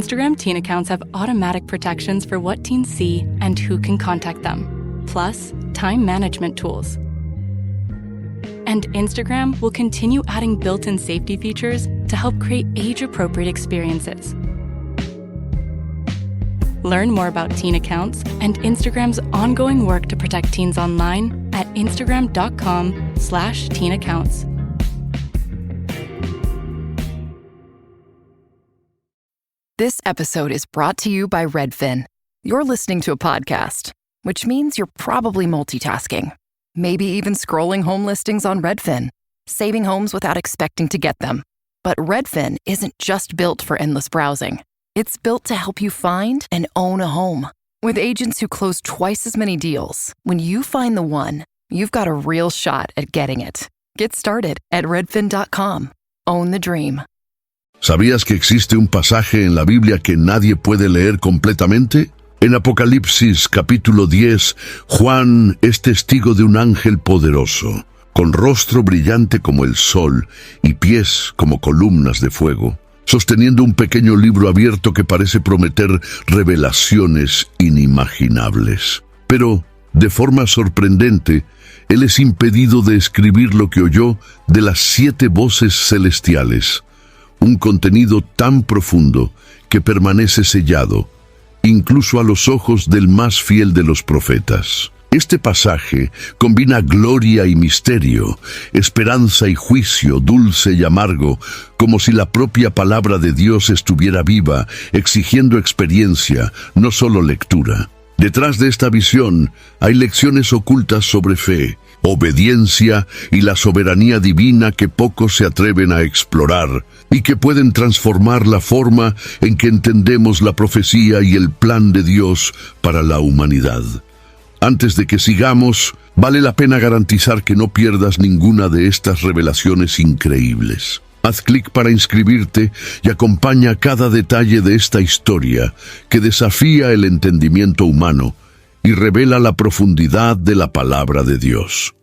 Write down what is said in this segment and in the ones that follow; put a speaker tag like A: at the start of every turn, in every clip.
A: Instagram teen accounts have automatic protections for what teens see and who can contact them, plus time management tools. And Instagram will continue adding built-in safety features to help create age-appropriate experiences. Learn more about teen accounts and Instagram's ongoing work to protect teens online at instagram.com/teenaccounts.
B: This episode is brought to you by Redfin. You're listening to a podcast, which means you're probably multitasking. Maybe even scrolling home listings on Redfin, saving homes without expecting to get them. But Redfin isn't just built for endless browsing. It's built to help you find and own a home. With agents who close twice as many deals, when you find the one, you've got a real shot at getting it. Get started at redfin.com. Own the dream.
C: ¿Sabías que existe un pasaje en la Biblia que nadie puede leer completamente? En Apocalipsis capítulo 10, Juan es testigo de un ángel poderoso, con rostro brillante como el sol y pies como columnas de fuego, sosteniendo un pequeño libro abierto que parece prometer revelaciones inimaginables. Pero, de forma sorprendente, él es impedido de escribir lo que oyó de las 7 voces celestiales, un contenido tan profundo que permanece sellado, incluso a los ojos del más fiel de los profetas. Este pasaje combina gloria y misterio, esperanza y juicio, dulce y amargo, como si la propia palabra de Dios estuviera viva, exigiendo experiencia, no solo lectura. Detrás de esta visión hay lecciones ocultas sobre fe, obediencia y la soberanía divina que pocos se atreven a explorar y que pueden transformar la forma en que entendemos la profecía y el plan de Dios para la humanidad. Antes de que sigamos, vale la pena garantizar que no pierdas ninguna de estas revelaciones increíbles. Haz clic para inscribirte y acompaña cada detalle de esta historia que desafía el entendimiento humano y revela la profundidad de la palabra de Dios.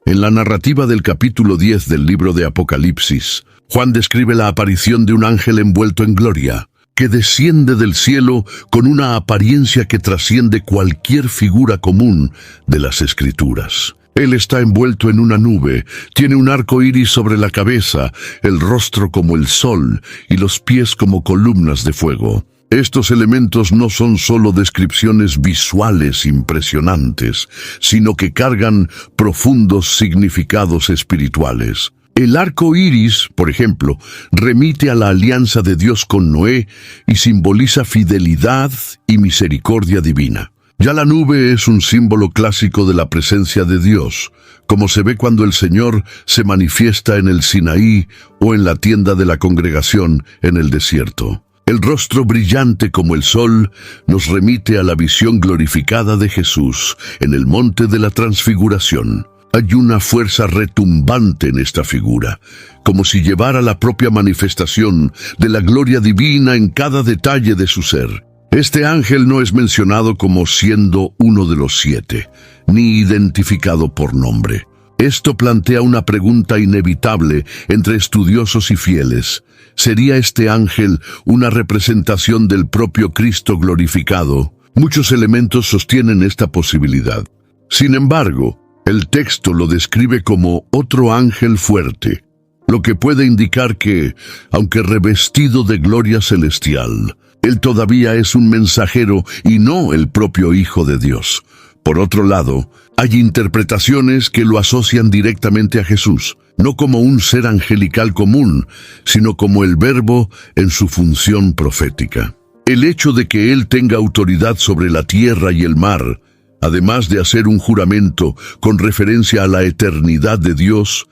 C: En la narrativa del capítulo 10 del libro de Apocalipsis, Juan describe la aparición de un ángel envuelto en gloria, que desciende del cielo con una apariencia que trasciende cualquier figura común de las Escrituras. Él está envuelto en una nube, tiene un arco iris sobre la cabeza, el rostro como el sol y los pies como columnas de fuego. Estos elementos no son solo descripciones visuales impresionantes, sino que cargan profundos significados espirituales. El arco iris, por ejemplo, remite a la alianza de Dios con Noé y simboliza fidelidad y misericordia divina. Ya la nube es un símbolo clásico de la presencia de Dios, como se ve cuando el Señor se manifiesta en el Sinaí o en la tienda de la congregación en el desierto. El rostro brillante como el sol nos remite a la visión glorificada de Jesús en el monte de la Transfiguración. Hay una fuerza retumbante en esta figura, como si llevara la propia manifestación de la gloria divina en cada detalle de su ser. Este ángel no es mencionado como siendo uno de los 7, ni identificado por nombre. Esto plantea una pregunta inevitable entre estudiosos y fieles. ¿Sería este ángel una representación del propio Cristo glorificado? Muchos elementos sostienen esta posibilidad. Sin embargo, el texto lo describe como otro ángel fuerte, lo que puede indicar que, aunque revestido de gloria celestial, él todavía es un mensajero y no el propio Hijo de Dios. Por otro lado, hay interpretaciones que lo asocian directamente a Jesús, no como un ser angelical común, sino como el Verbo en su función profética. El hecho de que él tenga autoridad sobre la tierra y el mar, además de hacer un juramento con referencia a la eternidad de Dios,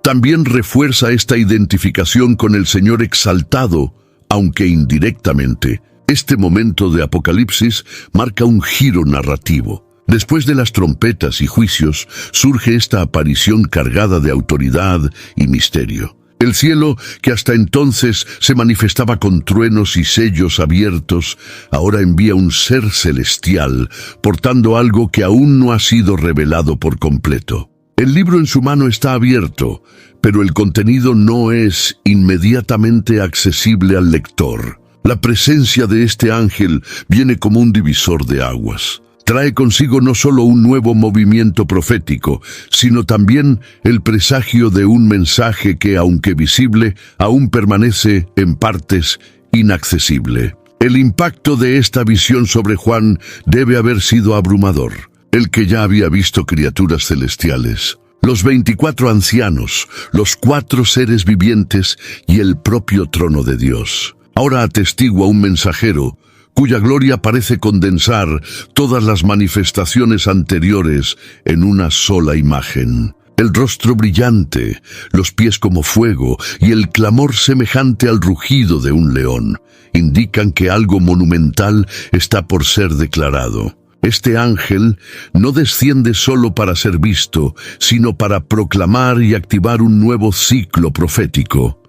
C: también refuerza esta identificación con el Señor exaltado, aunque indirectamente. Este momento de Apocalipsis marca un giro narrativo. Después de las trompetas y juicios, surge esta aparición cargada de autoridad y misterio. El cielo, que hasta entonces se manifestaba con truenos y sellos abiertos, ahora envía un ser celestial, portando algo que aún no ha sido revelado por completo. El libro en su mano está abierto, pero el contenido no es inmediatamente accesible al lector. La presencia de este ángel viene como un divisor de aguas. Trae consigo no solo un nuevo movimiento profético, sino también el presagio de un mensaje que, aunque visible, aún permanece en partes inaccesible. El impacto de esta visión sobre Juan debe haber sido abrumador. El que ya había visto criaturas celestiales, los 24 ancianos, los 4 seres vivientes y el propio trono de Dios. Ahora atestigua un mensajero cuya gloria parece condensar todas las manifestaciones anteriores en una sola imagen. El rostro brillante, los pies como fuego y el clamor semejante al rugido de un león indican que algo monumental está por ser declarado. Este ángel no desciende solo para ser visto, sino para proclamar y activar un nuevo ciclo profético.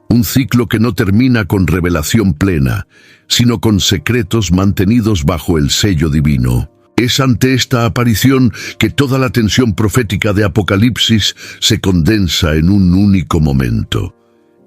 C: Un ciclo que no termina con revelación plena, sino con secretos mantenidos bajo el sello divino. Es ante esta aparición que toda la tensión profética de Apocalipsis se condensa en un único momento.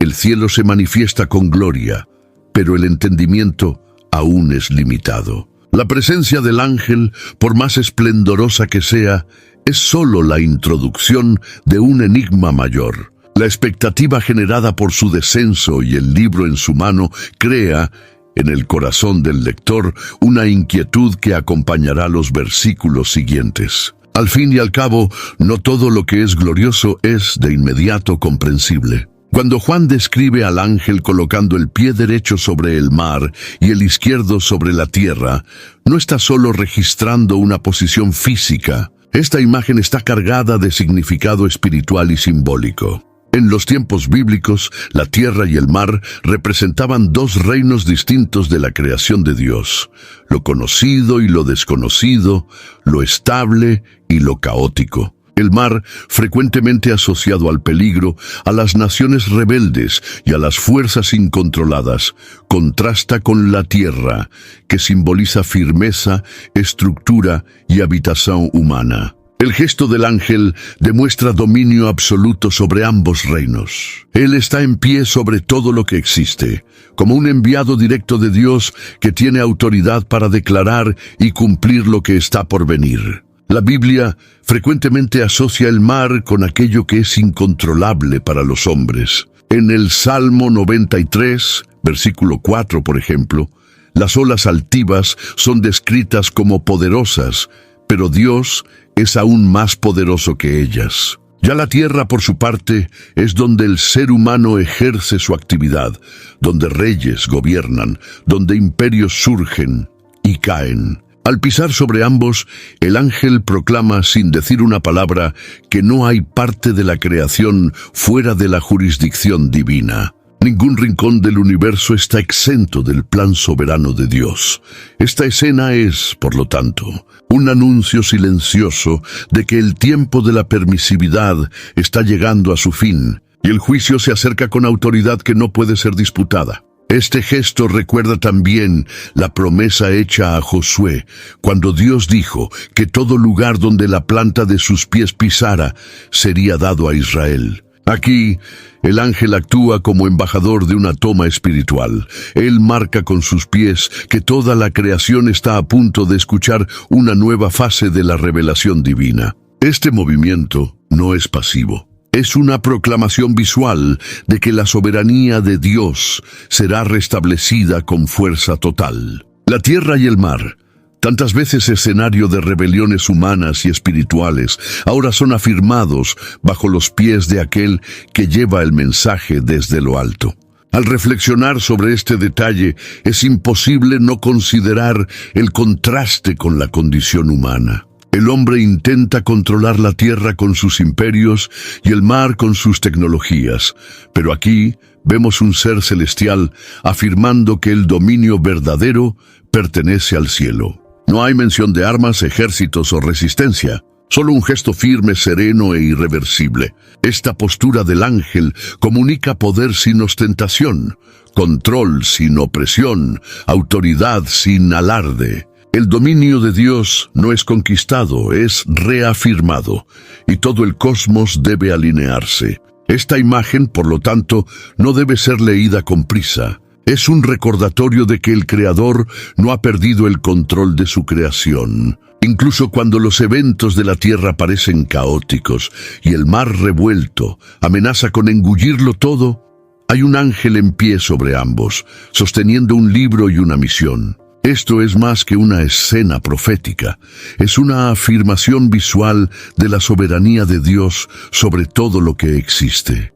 C: El cielo se manifiesta con gloria, pero el entendimiento aún es limitado. La presencia del ángel, por más esplendorosa que sea, es solo la introducción de un enigma mayor. La expectativa generada por su descenso y el libro en su mano crea en el corazón del lector una inquietud que acompañará los versículos siguientes. Al fin y al cabo, no todo lo que es glorioso es de inmediato comprensible. Cuando Juan describe al ángel colocando el pie derecho sobre el mar y el izquierdo sobre la tierra, no está solo registrando una posición física. Esta imagen está cargada de significado espiritual y simbólico. En los tiempos bíblicos, la tierra y el mar representaban 2 reinos distintos de la creación de Dios: lo conocido y lo desconocido, lo estable y lo caótico. El mar, frecuentemente asociado al peligro, a las naciones rebeldes y a las fuerzas incontroladas, contrasta con la tierra, que simboliza firmeza, estructura y habitación humana. El gesto del ángel demuestra dominio absoluto sobre ambos reinos. Él está en pie sobre todo lo que existe, como un enviado directo de Dios que tiene autoridad para declarar y cumplir lo que está por venir. La Biblia frecuentemente asocia el mar con aquello que es incontrolable para los hombres. En el Salmo 93, versículo 4, por ejemplo, las olas altivas son descritas como poderosas, pero Dios es aún más poderoso que ellas. Ya la tierra, por su parte, es donde el ser humano ejerce su actividad, donde reyes gobiernan, donde imperios surgen y caen. Al pisar sobre ambos, el ángel proclama sin decir una palabra que no hay parte de la creación fuera de la jurisdicción divina. Ningún rincón del universo está exento del plan soberano de Dios. Esta escena es, por lo tanto, un anuncio silencioso de que el tiempo de la permisividad está llegando a su fin y el juicio se acerca con autoridad que no puede ser disputada. Este gesto recuerda también la promesa hecha a Josué, cuando Dios dijo que todo lugar donde la planta de sus pies pisara sería dado a Israel. Aquí, el ángel actúa como embajador de una toma espiritual. Él marca con sus pies que toda la creación está a punto de escuchar una nueva fase de la revelación divina. Este movimiento no es pasivo. Es una proclamación visual de que la soberanía de Dios será restablecida con fuerza total. La tierra y el mar, tantas veces escenario de rebeliones humanas y espirituales, ahora son afirmados bajo los pies de aquel que lleva el mensaje desde lo alto. Al reflexionar sobre este detalle, es imposible no considerar el contraste con la condición humana. El hombre intenta controlar la tierra con sus imperios y el mar con sus tecnologías, pero aquí vemos un ser celestial afirmando que el dominio verdadero pertenece al cielo. No hay mención de armas, ejércitos o resistencia, solo un gesto firme, sereno e irreversible. Esta postura del ángel comunica poder sin ostentación, control sin opresión, autoridad sin alarde. El dominio de Dios no es conquistado, es reafirmado, y todo el cosmos debe alinearse. Esta imagen, por lo tanto, no debe ser leída con prisa. Es un recordatorio de que el Creador no ha perdido el control de su creación. Incluso cuando los eventos de la tierra parecen caóticos y el mar revuelto amenaza con engullirlo todo, hay un ángel en pie sobre ambos, sosteniendo un libro y una misión. Esto es más que una escena profética, es una afirmación visual de la soberanía de Dios sobre todo lo que existe.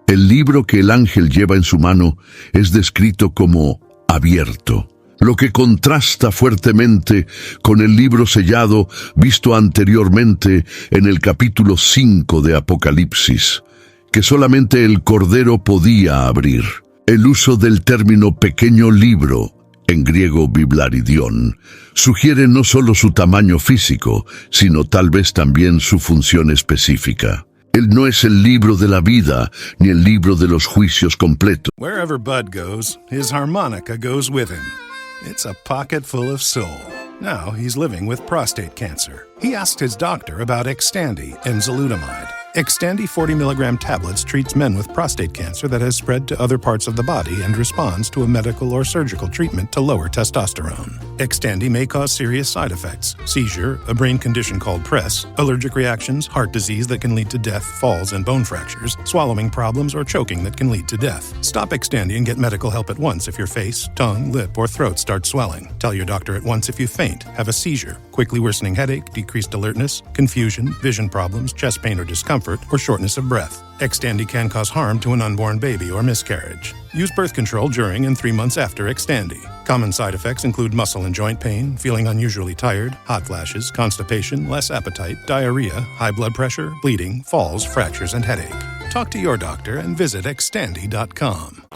C: El libro que el ángel lleva en su mano es descrito como abierto, lo que contrasta fuertemente con el libro sellado visto anteriormente en el capítulo 5 de Apocalipsis, que solamente el Cordero podía abrir. El uso del término pequeño libro, en griego biblaridión, sugiere no solo su tamaño físico, sino tal vez también su función específica. Él no es el libro de la vida, ni el libro de los juicios completos.
D: Wherever Bud goes, his harmonica goes with him. It's a pocket full of soul. Now he's living with prostate cancer. He asked his doctor about Xtandi and enzalutamide. Xtandi 40 milligram tablets treats men with prostate cancer that has spread to other parts of the body and responds to a medical or surgical treatment to lower testosterone. Xtandi may cause serious side effects: seizure, a brain condition called PRES, allergic reactions, heart disease that can lead to death, falls and bone fractures, swallowing problems, or choking that can lead to death. Stop Xtandi and get medical help at once if your face, tongue, lip, or throat start swelling. Tell your doctor at once if you faint, have a seizure, quickly worsening headache, decreased alertness, confusion, vision problems, chest pain or discomfort, or shortness of breath. Xtandi can cause harm to an unborn baby or miscarriage. Use birth control during and 3 months after Xtandi. Common side effects include muscle and joint pain, feeling unusually tired, hot flashes, constipation, less appetite, diarrhea, high blood pressure, bleeding, falls, fractures, and headache. Talk to your doctor and visit Xtandi.com.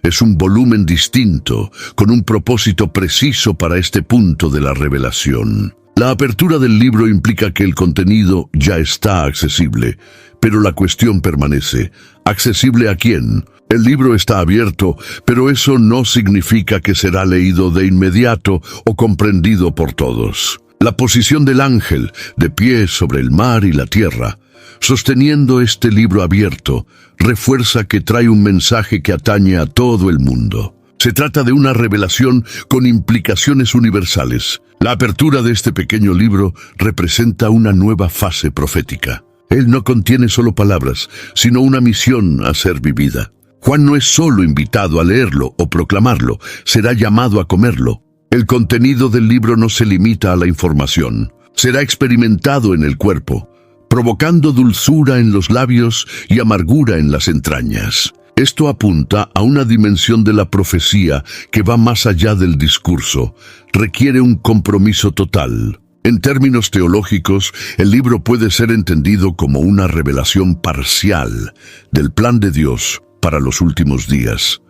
C: Es un volumen distinto, con un propósito preciso para este punto de la revelación. La apertura del libro implica que el contenido ya está accesible, pero la cuestión permanece. ¿Accesible a quién? El libro está abierto, pero eso no significa que será leído de inmediato o comprendido por todos. La posición del ángel, de pie sobre el mar y la tierra, sosteniendo este libro abierto, refuerza que trae un mensaje que atañe a todo el mundo. Se trata de una revelación con implicaciones universales. La apertura de este pequeño libro representa una nueva fase profética. Él no contiene solo palabras, sino una misión a ser vivida. Juan no es solo invitado a leerlo o proclamarlo, será llamado a comerlo. El contenido del libro no se limita a la información. Será experimentado en el cuerpo, provocando dulzura en los labios y amargura en las entrañas. Esto apunta a una dimensión de la profecía que va más allá del discurso, requiere un compromiso total. En términos teológicos, el libro puede ser entendido como una revelación parcial del plan de Dios para los últimos días.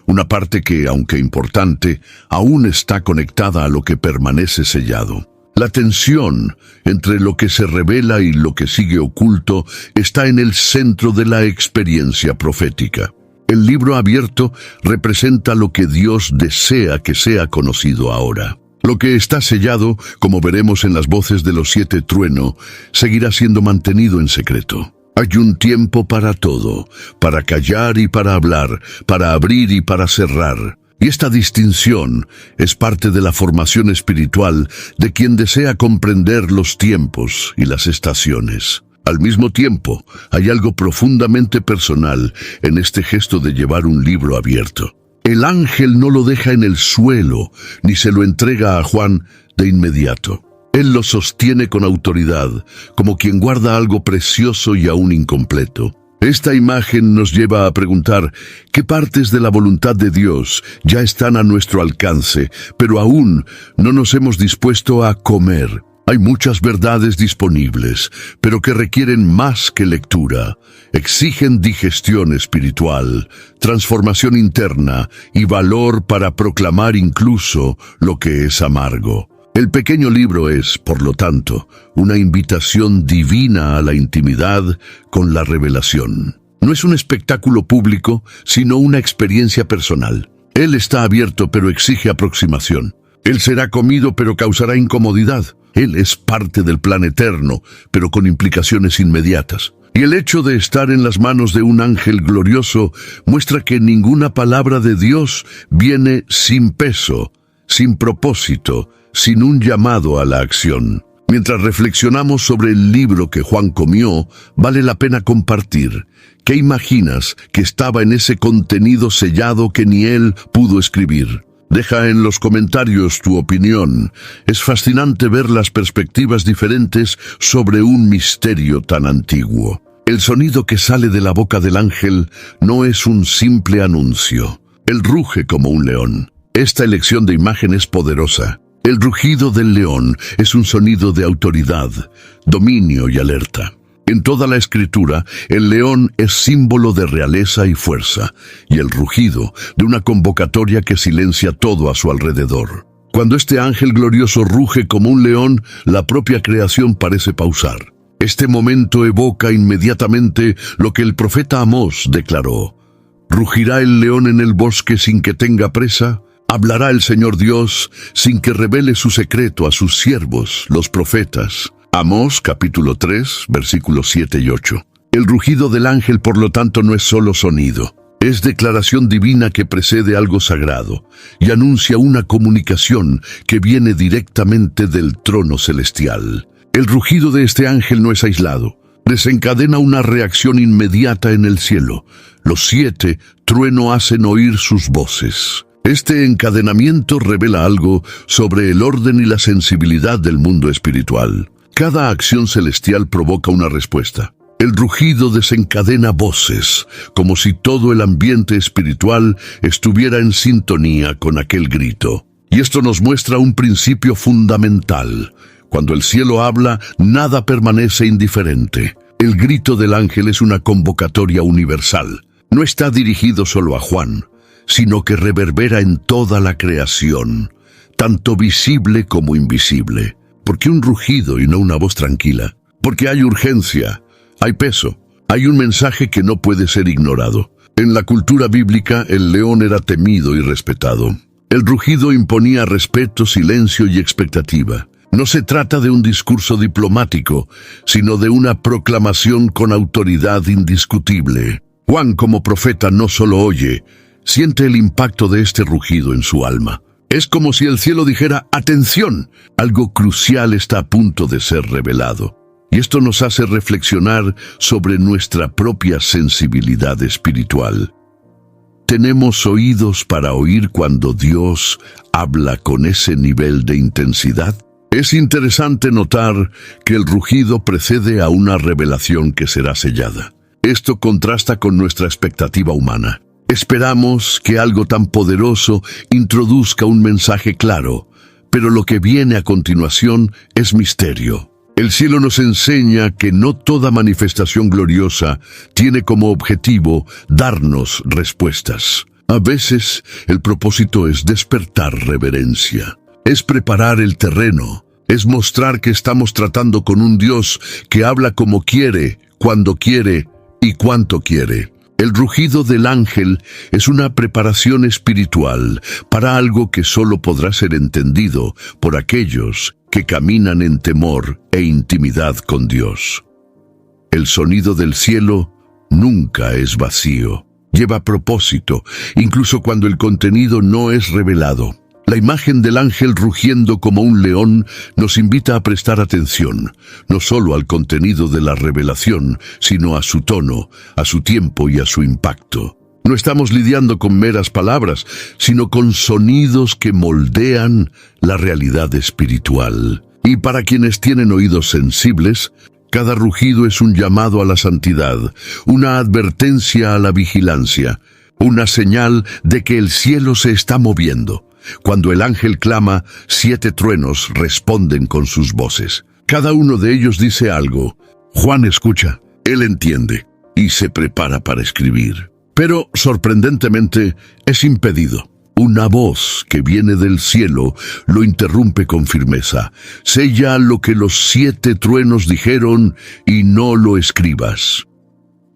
C: Una parte que, aunque importante, aún está conectada a lo que permanece sellado. La tensión entre lo que se revela y lo que sigue oculto está en el centro de la experiencia profética. El libro abierto representa lo que Dios desea que sea conocido ahora. Lo que está sellado, como veremos en las voces de los 7 truenos, seguirá siendo mantenido en secreto. Hay un tiempo para todo, para callar y para hablar, para abrir y para cerrar. Y esta distinción es parte de la formación espiritual de quien desea comprender los tiempos y las estaciones. Al mismo tiempo, hay algo profundamente personal en este gesto de llevar un libro abierto. El ángel no lo deja en el suelo, ni se lo entrega a Juan de inmediato. Él lo sostiene con autoridad, como quien guarda algo precioso y aún incompleto. Esta imagen nos lleva a preguntar qué partes de la voluntad de Dios ya están a nuestro alcance, pero aún no nos hemos dispuesto a comer. Hay muchas verdades disponibles, pero que requieren más que lectura. Exigen digestión espiritual, transformación interna y valor para proclamar incluso lo que es amargo. El pequeño libro es, por lo tanto, una invitación divina a la intimidad con la revelación. No es un espectáculo público, sino una experiencia personal. Él está abierto, pero exige aproximación. Él será comido, pero causará incomodidad. Él es parte del plan eterno, pero con implicaciones inmediatas. Y el hecho de estar en las manos de un ángel glorioso muestra que ninguna palabra de Dios viene sin peso, sin propósito, sin un llamado a la acción. Mientras reflexionamos sobre el libro que Juan comió, vale la pena compartir. ¿Qué imaginas que estaba en ese contenido sellado que ni él pudo escribir? Deja en los comentarios tu opinión. Es fascinante ver las perspectivas diferentes sobre un misterio tan antiguo. El sonido que sale de la boca del ángel no es un simple anuncio. Él ruge como un león. Esta elección de imagen es poderosa. El rugido del león es un sonido de autoridad, dominio y alerta. En toda la Escritura, el león es símbolo de realeza y fuerza, y el rugido de una convocatoria que silencia todo a su alrededor. Cuando este ángel glorioso ruge como un león, la propia creación parece pausar. Este momento evoca inmediatamente lo que el profeta Amós declaró. ¿Rugirá el león en el bosque sin que tenga presa? ¿Hablará el Señor Dios sin que revele su secreto a sus siervos, los profetas? Amós capítulo 3, versículos 7 y 8. El rugido del ángel, por lo tanto, no es solo sonido. Es declaración divina que precede algo sagrado y anuncia una comunicación que viene directamente del trono celestial. El rugido de este ángel no es aislado. Desencadena una reacción inmediata en el cielo. Los 7 trueno hacen oír sus voces. Este encadenamiento revela algo sobre el orden y la sensibilidad del mundo espiritual. Cada acción celestial provoca una respuesta. El rugido desencadena voces, como si todo el ambiente espiritual estuviera en sintonía con aquel grito. Y esto nos muestra un principio fundamental. Cuando el cielo habla, nada permanece indiferente. El grito del ángel es una convocatoria universal. No está dirigido solo a Juan, sino que reverbera en toda la creación, tanto visible como invisible. ¿Por qué un rugido y no una voz tranquila? Porque hay urgencia, hay peso, hay un mensaje que no puede ser ignorado. En la cultura bíblica, el león era temido y respetado. El rugido imponía respeto, silencio y expectativa. No se trata de un discurso diplomático, sino de una proclamación con autoridad indiscutible. Juan, como profeta, no solo oye, siente el impacto de este rugido en su alma. Es como si el cielo dijera, ¡atención! Algo crucial está a punto de ser revelado. Y esto nos hace reflexionar sobre nuestra propia sensibilidad espiritual. ¿Tenemos oídos para oír cuando Dios habla con ese nivel de intensidad? Es interesante notar que el rugido precede a una revelación que será sellada. Esto contrasta con nuestra expectativa humana. Esperamos que algo tan poderoso introduzca un mensaje claro, pero lo que viene a continuación es misterio. El cielo nos enseña que no toda manifestación gloriosa tiene como objetivo darnos respuestas. A veces el propósito es despertar reverencia, es preparar el terreno, es mostrar que estamos tratando con un Dios que habla como quiere, cuando quiere y cuánto quiere. El rugido del ángel es una preparación espiritual para algo que solo podrá ser entendido por aquellos que caminan en temor e intimidad con Dios. El sonido del cielo nunca es vacío, lleva propósito, incluso cuando el contenido no es revelado. La imagen del ángel rugiendo como un león nos invita a prestar atención, no solo al contenido de la revelación, sino a su tono, a su tiempo y a su impacto. No estamos lidiando con meras palabras, sino con sonidos que moldean la realidad espiritual. Y para quienes tienen oídos sensibles, cada rugido es un llamado a la santidad, una advertencia a la vigilancia, una señal de que el cielo se está moviendo. Cuando el ángel clama, 7 truenos responden con sus voces. Cada uno de ellos dice algo. Juan escucha, él entiende y se prepara para escribir. Pero, sorprendentemente, es impedido. Una voz que viene del cielo lo interrumpe con firmeza. Sella lo que los 7 truenos dijeron y no lo escribas.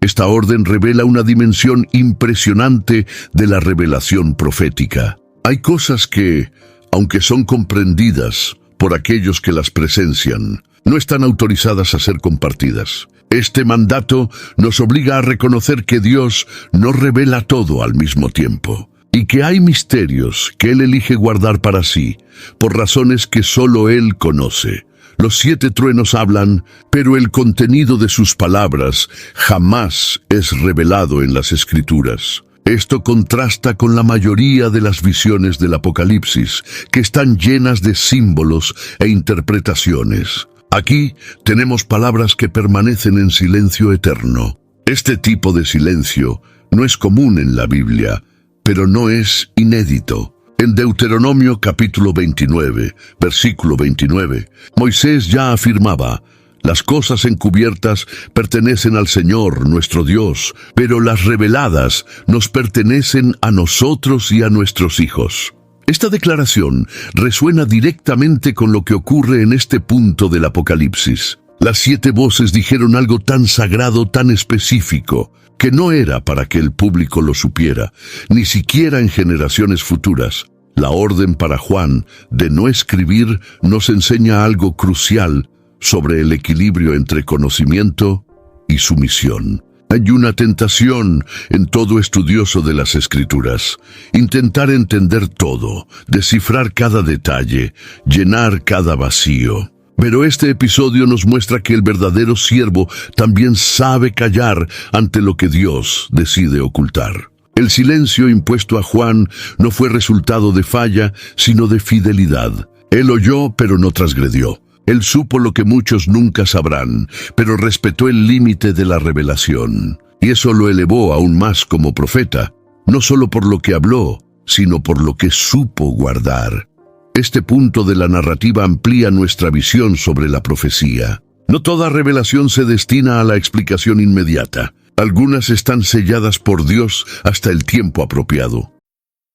C: Esta orden revela una dimensión impresionante de la revelación profética. Hay cosas que, aunque son comprendidas por aquellos que las presencian, no están autorizadas a ser compartidas. Este mandato nos obliga a reconocer que Dios no revela todo al mismo tiempo, y que hay misterios que Él elige guardar para sí, por razones que solo Él conoce. Los 7 truenos hablan, pero el contenido de sus palabras jamás es revelado en las Escrituras. Esto contrasta con la mayoría de las visiones del Apocalipsis, que están llenas de símbolos e interpretaciones. Aquí tenemos palabras que permanecen en silencio eterno. Este tipo de silencio no es común en la Biblia, pero no es inédito. En Deuteronomio capítulo 29, versículo 29, Moisés ya afirmaba: las cosas encubiertas pertenecen al Señor, nuestro Dios, pero las reveladas nos pertenecen a nosotros y a nuestros hijos. Esta declaración resuena directamente con lo que ocurre en este punto del Apocalipsis. Las 7 voces dijeron algo tan sagrado, tan específico, que no era para que el público lo supiera, ni siquiera en generaciones futuras. La orden para Juan de no escribir nos enseña algo crucial sobre el equilibrio entre conocimiento y sumisión. Hay una tentación en todo estudioso de las Escrituras: intentar entender todo, descifrar cada detalle, llenar cada vacío. Pero este episodio nos muestra que el verdadero siervo también sabe callar ante lo que Dios decide ocultar. El silencio impuesto a Juan no fue resultado de falla, sino de fidelidad. Él oyó, pero no transgredió. Él supo lo que muchos nunca sabrán, pero respetó el límite de la revelación. Y eso lo elevó aún más como profeta, no solo por lo que habló, sino por lo que supo guardar. Este punto de la narrativa amplía nuestra visión sobre la profecía. No toda revelación se destina a la explicación inmediata. Algunas están selladas por Dios hasta el tiempo apropiado.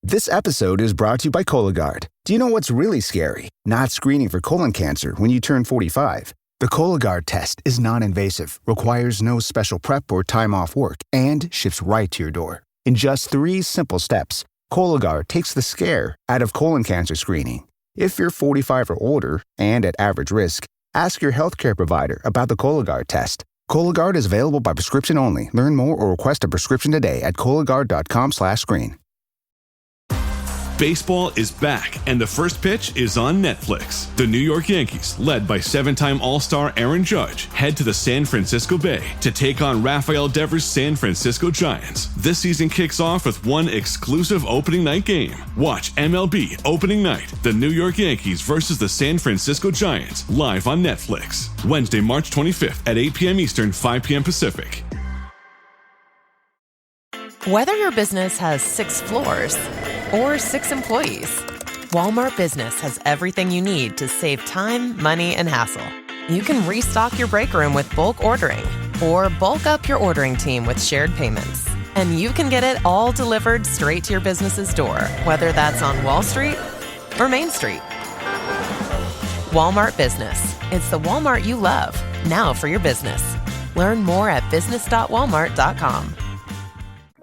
E: This episode is brought to you by Cologuard. Do you know what's really scary? Not screening for colon cancer when you turn 45. The Cologuard test is non-invasive, requires no special prep or time off work, and ships right to your door. In just 3 simple steps, Cologuard takes the scare out of colon cancer screening. If you're 45 or older and at average risk, ask your healthcare provider about the Cologuard test. Cologuard is available by prescription only. Learn more or request a prescription today at Cologuard.com/screen.
F: Baseball is back, and the first pitch is on Netflix. The New York Yankees, led by 7-time All-Star Aaron Judge, head to the San Francisco Bay to take on Rafael Devers' San Francisco Giants. This season kicks off with one exclusive opening night game. Watch MLB Opening Night, the New York Yankees versus the San Francisco Giants, live on Netflix. Wednesday, March 25th at 8 p.m. Eastern, 5 p.m. Pacific.
G: Whether your business has 6 floors or 6 employees, Walmart Business has everything you need to save time, money, and hassle. You can restock your break room with bulk ordering or bulk up your ordering team with shared payments. And you can get it all delivered straight to your business's door, whether that's on Wall Street or Main Street. Walmart Business. It's the Walmart you love, now for your business. Learn more at business.walmart.com.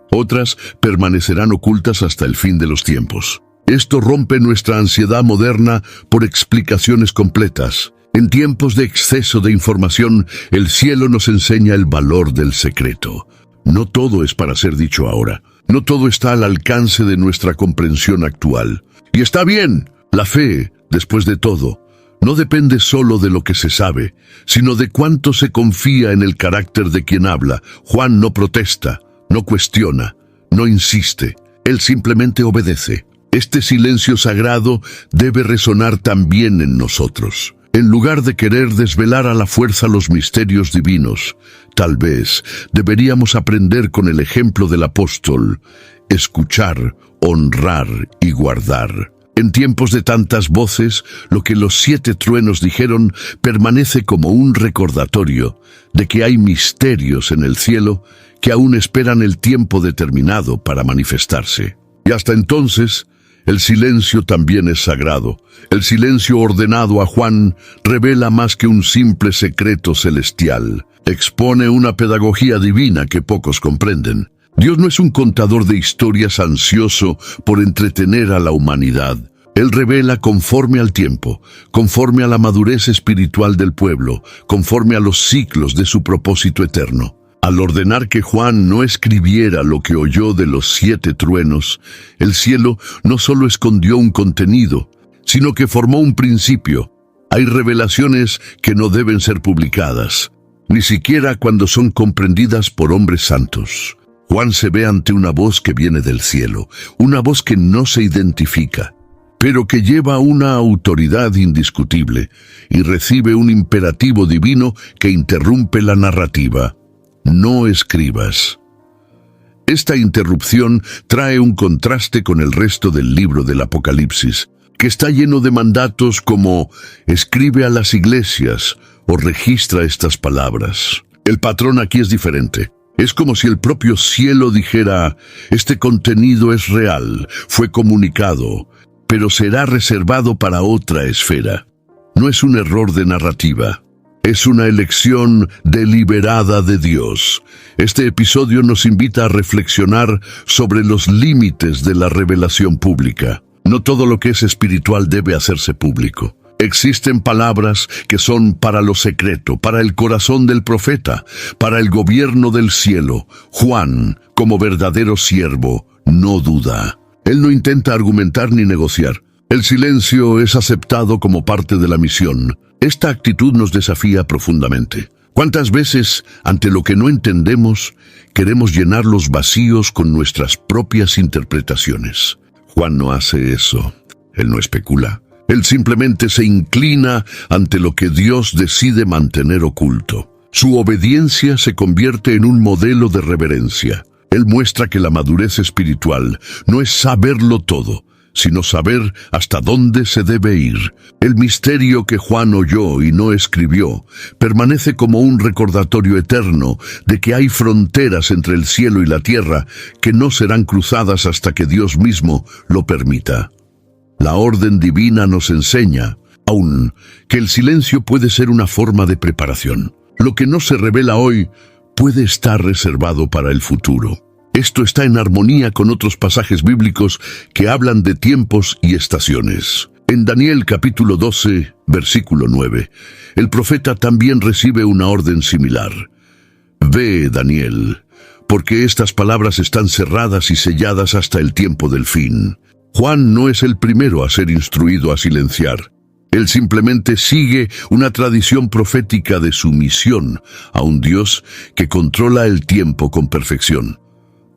C: Otras permanecerán ocultas hasta el fin de los tiempos. Esto rompe nuestra ansiedad moderna por explicaciones completas. En tiempos de exceso de información, el cielo nos enseña el valor del secreto. No todo es para ser dicho ahora. No todo está al alcance de nuestra comprensión actual. Y está bien. La fe, después de todo, no depende solo de lo que se sabe, sino de cuánto se confía en el carácter de quien habla. Juan no protesta, no cuestiona, no insiste. Él simplemente obedece. Este silencio sagrado debe resonar también en nosotros. En lugar de querer desvelar a la fuerza los misterios divinos, tal vez deberíamos aprender con el ejemplo del apóstol: escuchar, honrar y guardar. En tiempos de tantas voces, lo que los 7 truenos dijeron permanece como un recordatorio de que hay misterios en el cielo que aún esperan el tiempo determinado para manifestarse. Y hasta entonces, el silencio también es sagrado. El silencio ordenado a Juan revela más que un simple secreto celestial. Expone una pedagogía divina que pocos comprenden. Dios no es un contador de historias ansioso por entretener a la humanidad. Él revela conforme al tiempo, conforme a la madurez espiritual del pueblo, conforme a los ciclos de su propósito eterno. Al ordenar que Juan no escribiera lo que oyó de los 7 truenos, el cielo no solo escondió un contenido, sino que formó un principio. Hay revelaciones que no deben ser publicadas, ni siquiera cuando son comprendidas por hombres santos. Juan se ve ante una voz que viene del cielo, una voz que no se identifica, pero que lleva una autoridad indiscutible y recibe un imperativo divino que interrumpe la narrativa. No escribas. Esta interrupción trae un contraste con el resto del libro del Apocalipsis, que está lleno de mandatos como escribe a las iglesias o registra estas palabras. El patrón aquí es diferente. Es como si el propio cielo dijera, este contenido es real, fue comunicado, pero será reservado para otra esfera. No es un error de narrativa. Es una elección deliberada de Dios. Este episodio nos invita a reflexionar sobre los límites de la revelación pública. No todo lo que es espiritual debe hacerse público. Existen palabras que son para lo secreto, para el corazón del profeta, para el gobierno del cielo. Juan, como verdadero siervo, no duda. Él no intenta argumentar ni negociar. El silencio es aceptado como parte de la misión. Esta actitud nos desafía profundamente. ¿Cuántas veces, ante lo que no entendemos, queremos llenar los vacíos con nuestras propias interpretaciones? Juan no hace eso. Él no especula. Él simplemente se inclina ante lo que Dios decide mantener oculto. Su obediencia se convierte en un modelo de reverencia. Él muestra que la madurez espiritual no es saberlo todo, sino saber hasta dónde se debe ir. El misterio que Juan oyó y no escribió permanece como un recordatorio eterno de que hay fronteras entre el cielo y la tierra que no serán cruzadas hasta que Dios mismo lo permita. La orden divina nos enseña, aún, que el silencio puede ser una forma de preparación. Lo que no se revela hoy puede estar reservado para el futuro. Esto está en armonía con otros pasajes bíblicos que hablan de tiempos y estaciones. En Daniel capítulo 12, versículo 9, el profeta también recibe una orden similar. Ve, Daniel, porque estas palabras están cerradas y selladas hasta el tiempo del fin. Juan no es el primero a ser instruido a silenciar. Él simplemente sigue una tradición profética de sumisión a un Dios que controla el tiempo con perfección.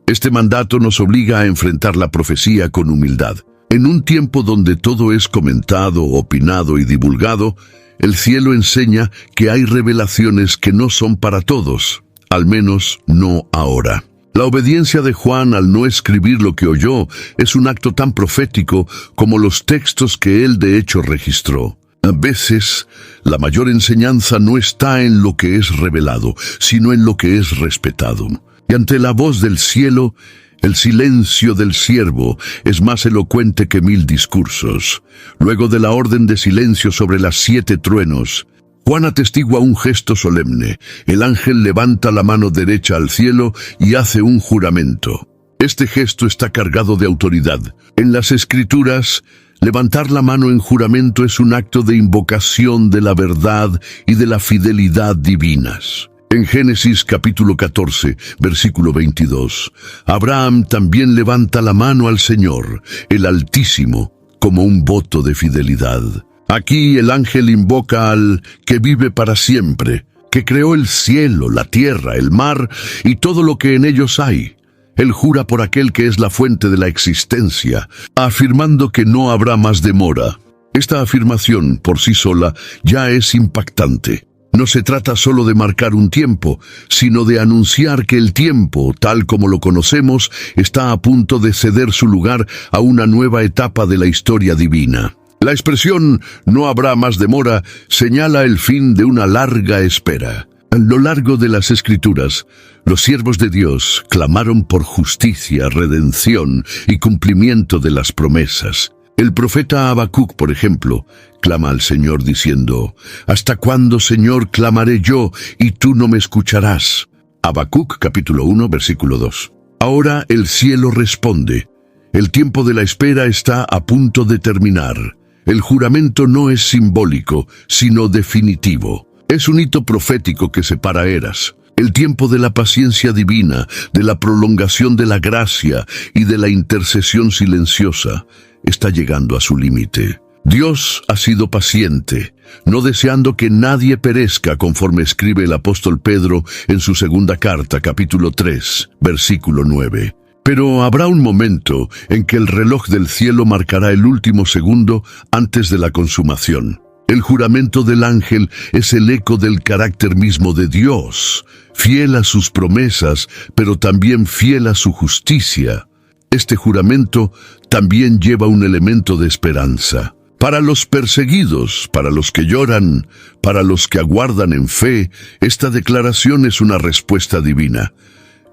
C: Este mandato nos obliga a enfrentar la profecía con humildad. En un tiempo donde todo es comentado, opinado y divulgado, el cielo enseña que hay revelaciones que no son para todos, al menos no ahora. La obediencia de Juan al no escribir lo que oyó es un acto tan profético como los textos que él de hecho registró. A veces, la mayor enseñanza no está en lo que es revelado, sino en lo que es respetado. Y ante la voz del cielo, el silencio del siervo es más elocuente que 1000 discursos. Luego de la orden de silencio sobre las 7 truenos, Juan atestigua un gesto solemne. El ángel levanta la mano derecha al cielo y hace un juramento. Este gesto está cargado de autoridad. En las Escrituras, levantar la mano en juramento es un acto de invocación de la verdad y de la fidelidad divinas. En Génesis capítulo 14, versículo 22, Abraham también levanta la mano al Señor, el Altísimo, como un voto de fidelidad. Aquí el ángel invoca al que vive para siempre, que creó el cielo, la tierra, el mar y todo lo que en ellos hay. Él jura por aquel que es la fuente de la existencia, afirmando que no habrá más demora. Esta afirmación, por sí sola, ya es impactante. No se trata solo de marcar un tiempo, sino de anunciar que el tiempo, tal como lo conocemos, está a punto de ceder su lugar a una nueva etapa de la historia divina. La expresión «no habrá más demora» señala el fin de una larga espera. A lo largo de las Escrituras, los siervos de Dios clamaron por justicia, redención y cumplimiento de las promesas. El profeta Habacuc, por ejemplo, clama al Señor diciendo, «¿Hasta cuándo, Señor, clamaré yo y tú no me escucharás?» Habacuc capítulo 1, versículo 2. Ahora el cielo responde, El tiempo de la espera está a punto de terminar. El juramento no es simbólico, sino definitivo. Es un hito profético que separa eras. El tiempo de la paciencia divina, de la prolongación de la gracia y de la intercesión silenciosa está llegando a su límite. Dios ha sido paciente, no deseando que nadie perezca, conforme escribe el apóstol Pedro en su segunda carta, capítulo 3, versículo 9. Pero habrá un momento en que el reloj del cielo marcará el último segundo antes de la consumación. El juramento del ángel es el eco del carácter mismo de Dios, fiel a sus promesas, pero también fiel a su justicia. Este juramento también lleva un elemento de esperanza. Para los perseguidos, para los que lloran, para los que aguardan en fe, esta declaración es una respuesta divina.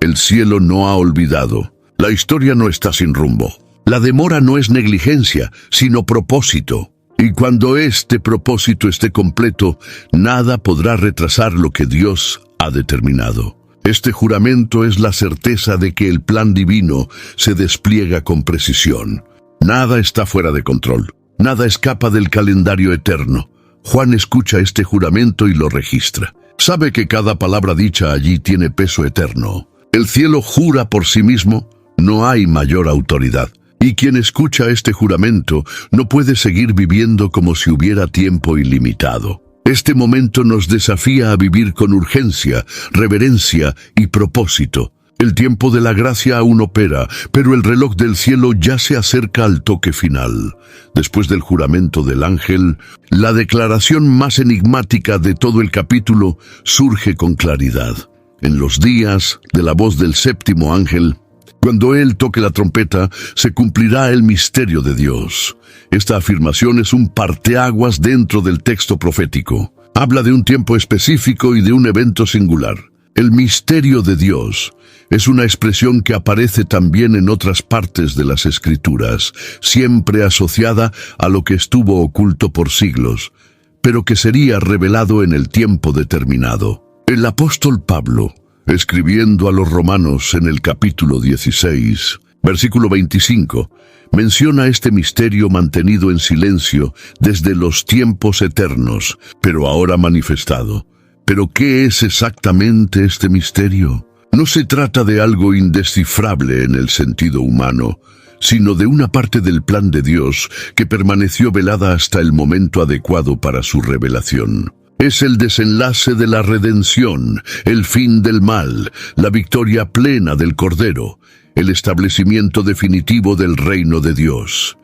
C: El cielo no ha olvidado. La historia no está sin rumbo. La demora no es negligencia, sino propósito. Y cuando este propósito esté completo, nada podrá retrasar lo que Dios ha determinado. Este juramento es la certeza de que el plan divino se despliega con precisión. Nada está fuera de control. Nada escapa del calendario eterno. Juan escucha este juramento y lo registra. Sabe que cada palabra dicha allí tiene peso eterno. El cielo jura por sí mismo, no hay mayor autoridad. Y quien escucha este juramento no puede seguir viviendo como si hubiera tiempo ilimitado. Este momento nos desafía a vivir con urgencia, reverencia y propósito. El tiempo de la gracia aún opera, pero el reloj del cielo ya se acerca al toque final. Después del juramento del ángel, la declaración más enigmática de todo el capítulo surge con claridad. En los días de la voz del séptimo ángel, cuando él toque la trompeta, se cumplirá el misterio de Dios. Esta afirmación es un parteaguas dentro del texto profético. Habla de un tiempo específico y de un evento singular. El misterio de Dios es una expresión que aparece también en otras partes de las Escrituras, siempre asociada a lo que estuvo oculto por siglos, pero que sería revelado en el tiempo determinado. El apóstol Pablo, escribiendo a los romanos en el capítulo 16, versículo 25, menciona este misterio mantenido en silencio desde los tiempos eternos, pero ahora manifestado. ¿Pero qué es exactamente este misterio? No se trata de algo indescifrable en el sentido humano, sino de una parte del plan de Dios que permaneció velada hasta el momento adecuado para su revelación. Es el desenlace de la redención, el fin del mal, la victoria plena del Cordero, el establecimiento definitivo del reino de Dios.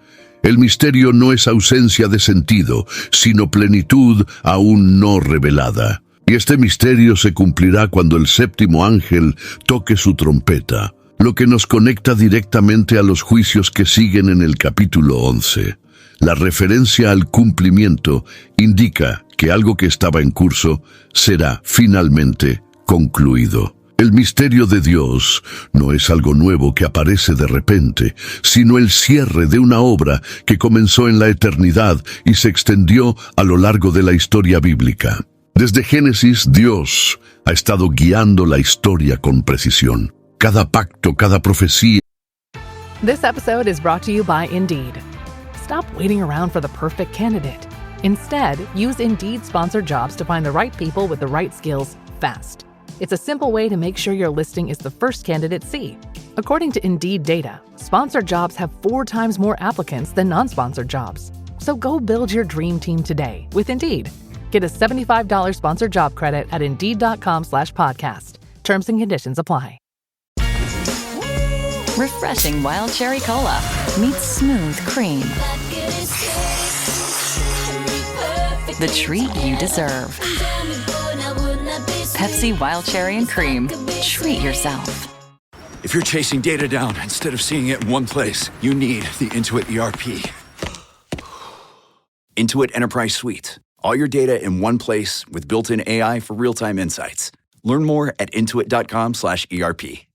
C: El misterio no es ausencia de sentido, sino plenitud aún no revelada. Y este misterio se cumplirá cuando el séptimo ángel toque su trompeta, lo que nos conecta directamente a los juicios que siguen en el capítulo 11. La referencia al cumplimiento indica que algo que estaba en curso será finalmente concluido. El misterio de Dios no es algo nuevo que aparece de repente, sino el cierre de una obra que comenzó en la eternidad y se extendió a lo largo de la historia bíblica. Desde Génesis, Dios ha estado guiando la historia con precisión. Cada pacto, cada profecía.
H: This episode is brought to you by Indeed. Stop waiting around for the perfect candidate. Instead, use Indeed sponsored jobs to find the right people with the right skills fast. It's a simple way to make sure your listing is the first candidates see. According to Indeed data, sponsored jobs have 4 times more applicants than non-sponsored jobs. So go build your dream team today with Indeed. Get a $75 sponsored job credit at Indeed.com/podcast. Terms and conditions apply.
I: Refreshing Wild Cherry Cola meets smooth cream. The treat you deserve. Pepsi Wild Cherry and Cream. Treat yourself.
J: If you're chasing data down instead of seeing it in one place, you need the Intuit ERP. Intuit Enterprise Suite. All your data in one place with built-in AI for real-time insights. Learn more at intuit.com/ERP.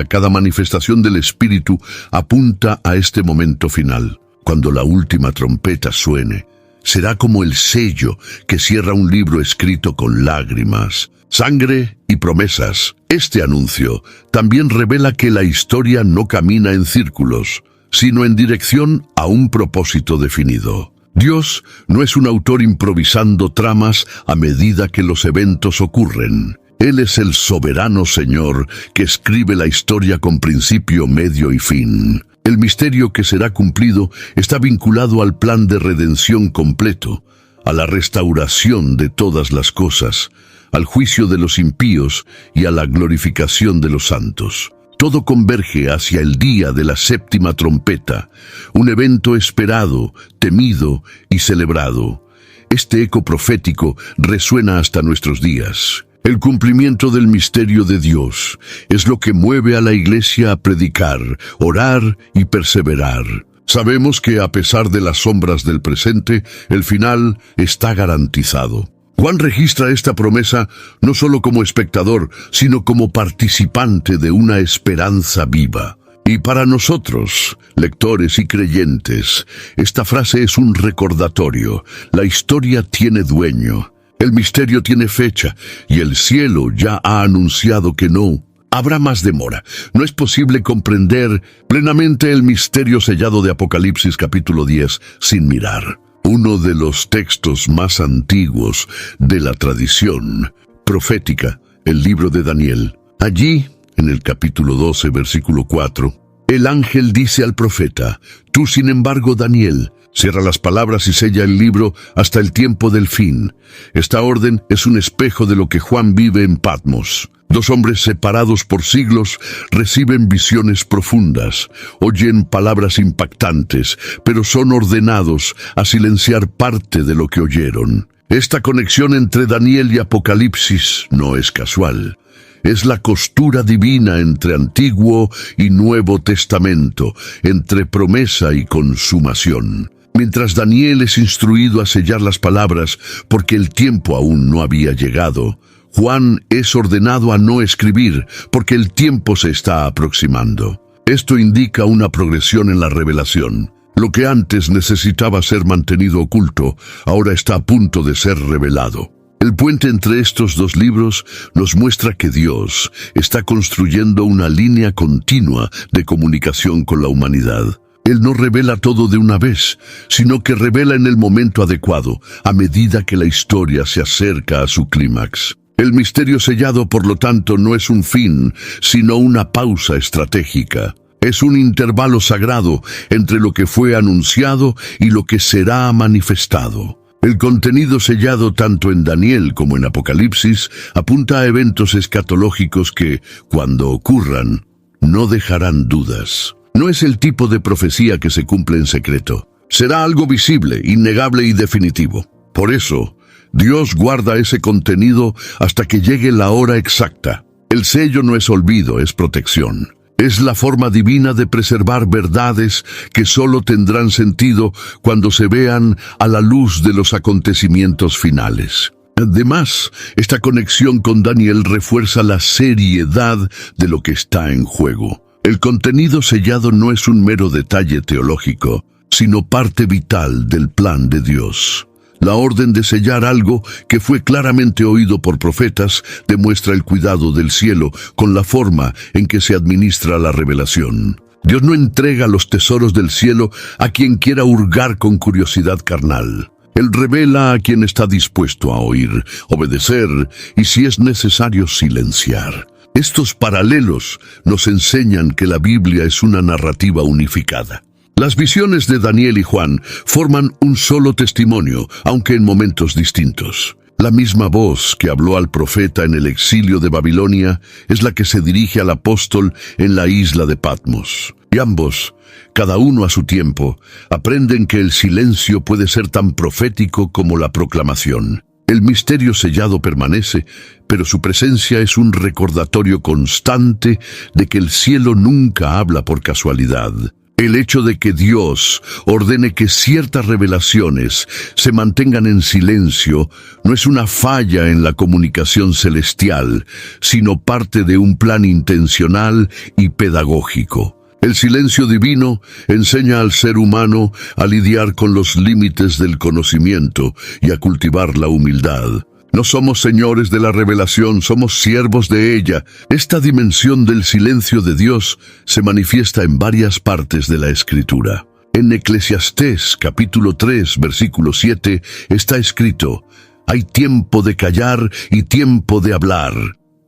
C: Cada manifestación del Espíritu apunta a este momento final. Cuando la última trompeta suene, será como el sello que cierra un libro escrito con lágrimas, sangre y promesas. Este anuncio también revela que la historia no camina en círculos, sino en dirección a un propósito definido. Dios no es un autor improvisando tramas a medida que los eventos ocurren. Él es el soberano Señor que escribe la historia con principio, medio y fin. El misterio que será cumplido está vinculado al plan de redención completo, a la restauración de todas las cosas, al juicio de los impíos y a la glorificación de los santos. Todo converge hacia el día de la séptima trompeta, un evento esperado, temido y celebrado. Este eco profético resuena hasta nuestros días. El cumplimiento del misterio de Dios es lo que mueve a la Iglesia a predicar, orar y perseverar. Sabemos que a pesar de las sombras del presente, el final está garantizado. Juan registra esta promesa no solo como espectador, sino como participante de una esperanza viva. Y para nosotros, lectores y creyentes, esta frase es un recordatorio. La historia tiene dueño, el misterio tiene fecha, y el cielo ya ha anunciado que no habrá más demora. No es posible comprender plenamente el misterio sellado de Apocalipsis capítulo 10 sin mirar. Uno de los textos más antiguos de la tradición profética, el libro de Daniel. Allí, en el capítulo 12, versículo 4, el ángel dice al profeta: «Tú, sin embargo, Daniel, cierra las palabras y sella el libro hasta el tiempo del fin». Esta orden es un espejo de lo que Juan vive en Patmos. Dos hombres separados por siglos reciben visiones profundas, oyen palabras impactantes, pero son ordenados a silenciar parte de lo que oyeron. Esta conexión entre Daniel y Apocalipsis no es casual. Es la costura divina entre Antiguo y Nuevo Testamento, entre promesa y consumación. Mientras Daniel es instruido a sellar las palabras porque el tiempo aún no había llegado, Juan es ordenado a no escribir porque el tiempo se está aproximando. Esto indica una progresión en la revelación. Lo que antes necesitaba ser mantenido oculto, ahora está a punto de ser revelado. El puente entre estos dos libros nos muestra que Dios está construyendo una línea continua de comunicación con la humanidad. Él no revela todo de una vez, sino que revela en el momento adecuado, a medida que la historia se acerca a su clímax. El misterio sellado, por lo tanto, no es un fin, sino una pausa estratégica. Es un intervalo sagrado entre lo que fue anunciado y lo que será manifestado. El contenido sellado tanto en Daniel como en Apocalipsis apunta a eventos escatológicos que, cuando ocurran, no dejarán dudas. No es el tipo de profecía que se cumple en secreto. Será algo visible, innegable y definitivo. Por eso, Dios guarda ese contenido hasta que llegue la hora exacta. El sello no es olvido, es protección. Es la forma divina de preservar verdades que solo tendrán sentido cuando se vean a la luz de los acontecimientos finales. Además, esta conexión con Daniel refuerza la seriedad de lo que está en juego. El contenido sellado no es un mero detalle teológico, sino parte vital del plan de Dios. La orden de sellar algo que fue claramente oído por profetas demuestra el cuidado del cielo con la forma en que se administra la revelación. Dios no entrega los tesoros del cielo a quien quiera hurgar con curiosidad carnal. Él revela a quien está dispuesto a oír, obedecer y, si es necesario, silenciar. Estos paralelos nos enseñan que la Biblia es una narrativa unificada. Las visiones de Daniel y Juan forman un solo testimonio, aunque en momentos distintos. La misma voz que habló al profeta en el exilio de Babilonia es la que se dirige al apóstol en la isla de Patmos. Y ambos, cada uno a su tiempo, aprenden que el silencio puede ser tan profético como la proclamación. El misterio sellado permanece, pero su presencia es un recordatorio constante de que el cielo nunca habla por casualidad. El hecho de que Dios ordene que ciertas revelaciones se mantengan en silencio no es una falla en la comunicación celestial, sino parte de un plan intencional y pedagógico. El silencio divino enseña al ser humano a lidiar con los límites del conocimiento y a cultivar la humildad. No somos señores de la revelación, somos siervos de ella. Esta dimensión del silencio de Dios se manifiesta en varias partes de la Escritura. En Eclesiastés capítulo 3, versículo 7, está escrito: hay tiempo de callar y tiempo de hablar.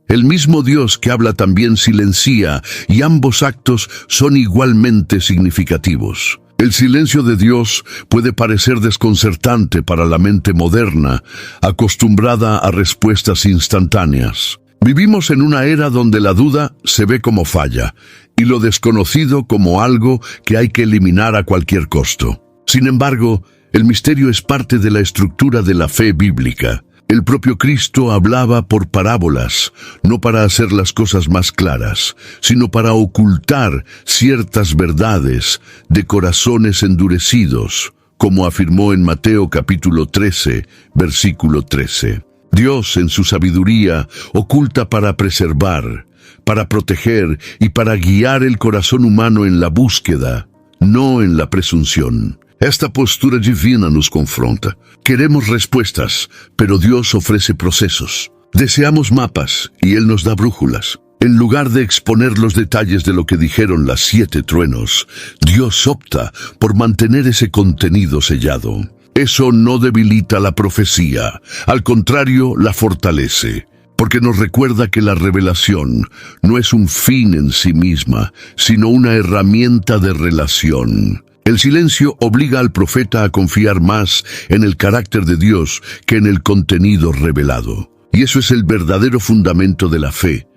C: El mismo Dios que habla también silencia, y ambos actos son igualmente significativos. El silencio de Dios puede parecer desconcertante para la mente moderna, acostumbrada a respuestas instantáneas. Vivimos en una era donde la duda se ve como falla, y lo desconocido como algo que hay que eliminar a cualquier costo. Sin embargo, el misterio es parte de la estructura de la fe bíblica. El propio Cristo hablaba por parábolas, no para hacer las cosas más claras, sino para ocultar ciertas verdades de corazones endurecidos, como afirmó en Mateo capítulo 13, versículo 13. Dios, en su sabiduría, oculta para preservar, para proteger y para guiar el corazón humano en la búsqueda, no en la presunción. Esta postura divina nos confronta. Queremos respuestas, pero Dios ofrece procesos. Deseamos mapas y Él nos da brújulas. En lugar de exponer los detalles de lo que dijeron las 7 truenos, Dios opta por mantener ese contenido sellado. Eso no debilita la profecía, al contrario, la fortalece, porque nos recuerda que la revelación no es un fin en sí misma, sino una herramienta de relación. El silencio obliga al profeta a confiar más en el carácter de Dios que en el contenido revelado. Y eso es el verdadero fundamento de la fe,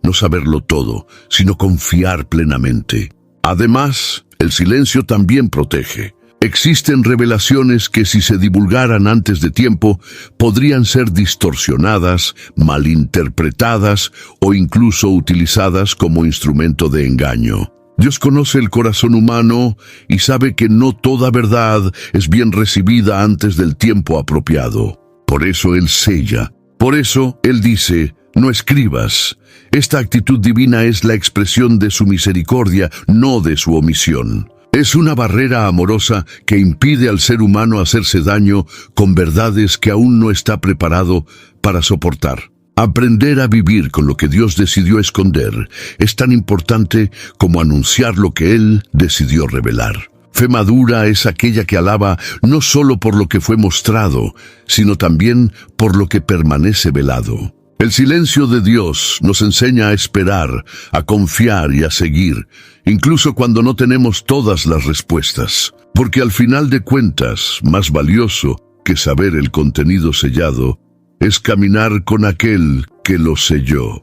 C: no saberlo todo, sino confiar plenamente. Además, el silencio también protege. Existen revelaciones que, si se divulgaran antes de tiempo, podrían ser distorsionadas, malinterpretadas o incluso utilizadas como instrumento de engaño. Dios conoce el corazón humano y sabe que no toda verdad es bien recibida antes del tiempo apropiado. Por eso Él sella. Por eso Él dice: no escribas. Esta actitud divina es la expresión de su misericordia, no de su omisión. Es una barrera amorosa que impide al ser humano hacerse daño con verdades que aún no está preparado para soportar. Aprender a vivir con lo que Dios decidió esconder es tan importante como anunciar lo que Él decidió revelar. Fe madura es aquella que alaba no solo por lo que fue mostrado, sino también por lo que permanece velado. El silencio de Dios nos enseña a esperar, a confiar y a seguir, incluso cuando no tenemos todas las respuestas. Porque al final de cuentas, más valioso que saber el contenido sellado es caminar con aquel que lo selló.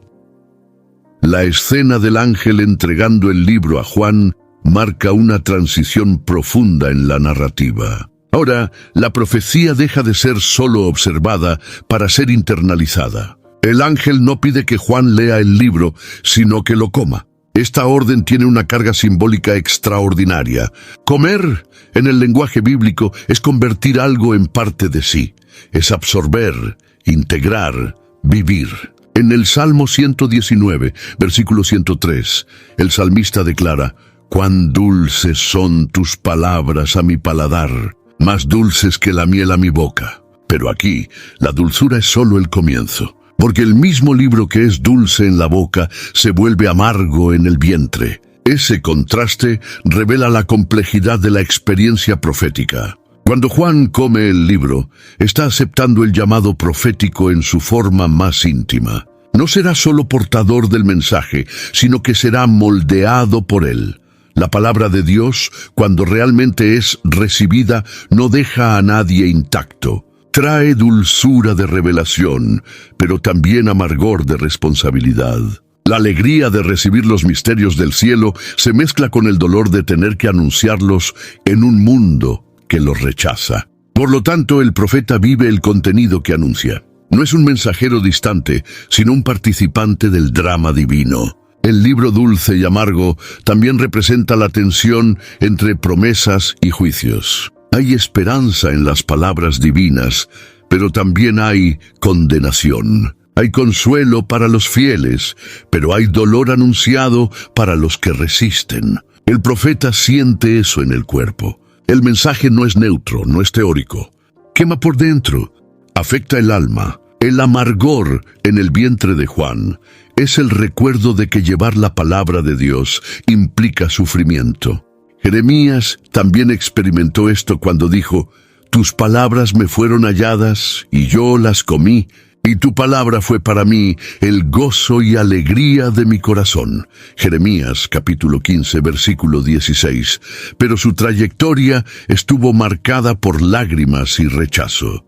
C: La escena del ángel entregando el libro a Juan marca una transición profunda en la narrativa. Ahora, la profecía deja de ser solo observada para ser internalizada. El ángel no pide que Juan lea el libro, sino que lo coma. Esta orden tiene una carga simbólica extraordinaria. Comer, en el lenguaje bíblico, es convertir algo en parte de sí. Es absorber, integrar, vivir. En el Salmo 119, versículo 103, el salmista declara: «Cuán dulces son tus palabras a mi paladar, más dulces que la miel a mi boca». Pero aquí, la dulzura es solo el comienzo. Porque el mismo libro que es dulce en la boca se vuelve amargo en el vientre. Ese contraste revela la complejidad de la experiencia profética. Cuando Juan come el libro, está aceptando el llamado profético en su forma más íntima. No será solo portador del mensaje, sino que será moldeado por él. La palabra de Dios, cuando realmente es recibida, no deja a nadie intacto. Trae dulzura de revelación, pero también amargor de responsabilidad. La alegría de recibir los misterios del cielo se mezcla con el dolor de tener que anunciarlos en un mundo que los rechaza. Por lo tanto, el profeta vive el contenido que anuncia. No es un mensajero distante, sino un participante del drama divino. El libro dulce y amargo también representa la tensión entre promesas y juicios. Hay esperanza en las palabras divinas, pero también hay condenación. Hay consuelo para los fieles, pero hay dolor anunciado para los que resisten. El profeta siente eso en el cuerpo. El mensaje no es neutro, no es teórico. Quema por dentro, afecta el alma, El amargor en el vientre de Juan es el recuerdo de que llevar la palabra de Dios implica sufrimiento. Jeremías también experimentó esto cuando dijo: «Tus palabras me fueron halladas y yo las comí, y tu palabra fue para mí el gozo y alegría de mi corazón». Jeremías capítulo 15, versículo 16. Pero su trayectoria estuvo marcada por lágrimas y rechazo.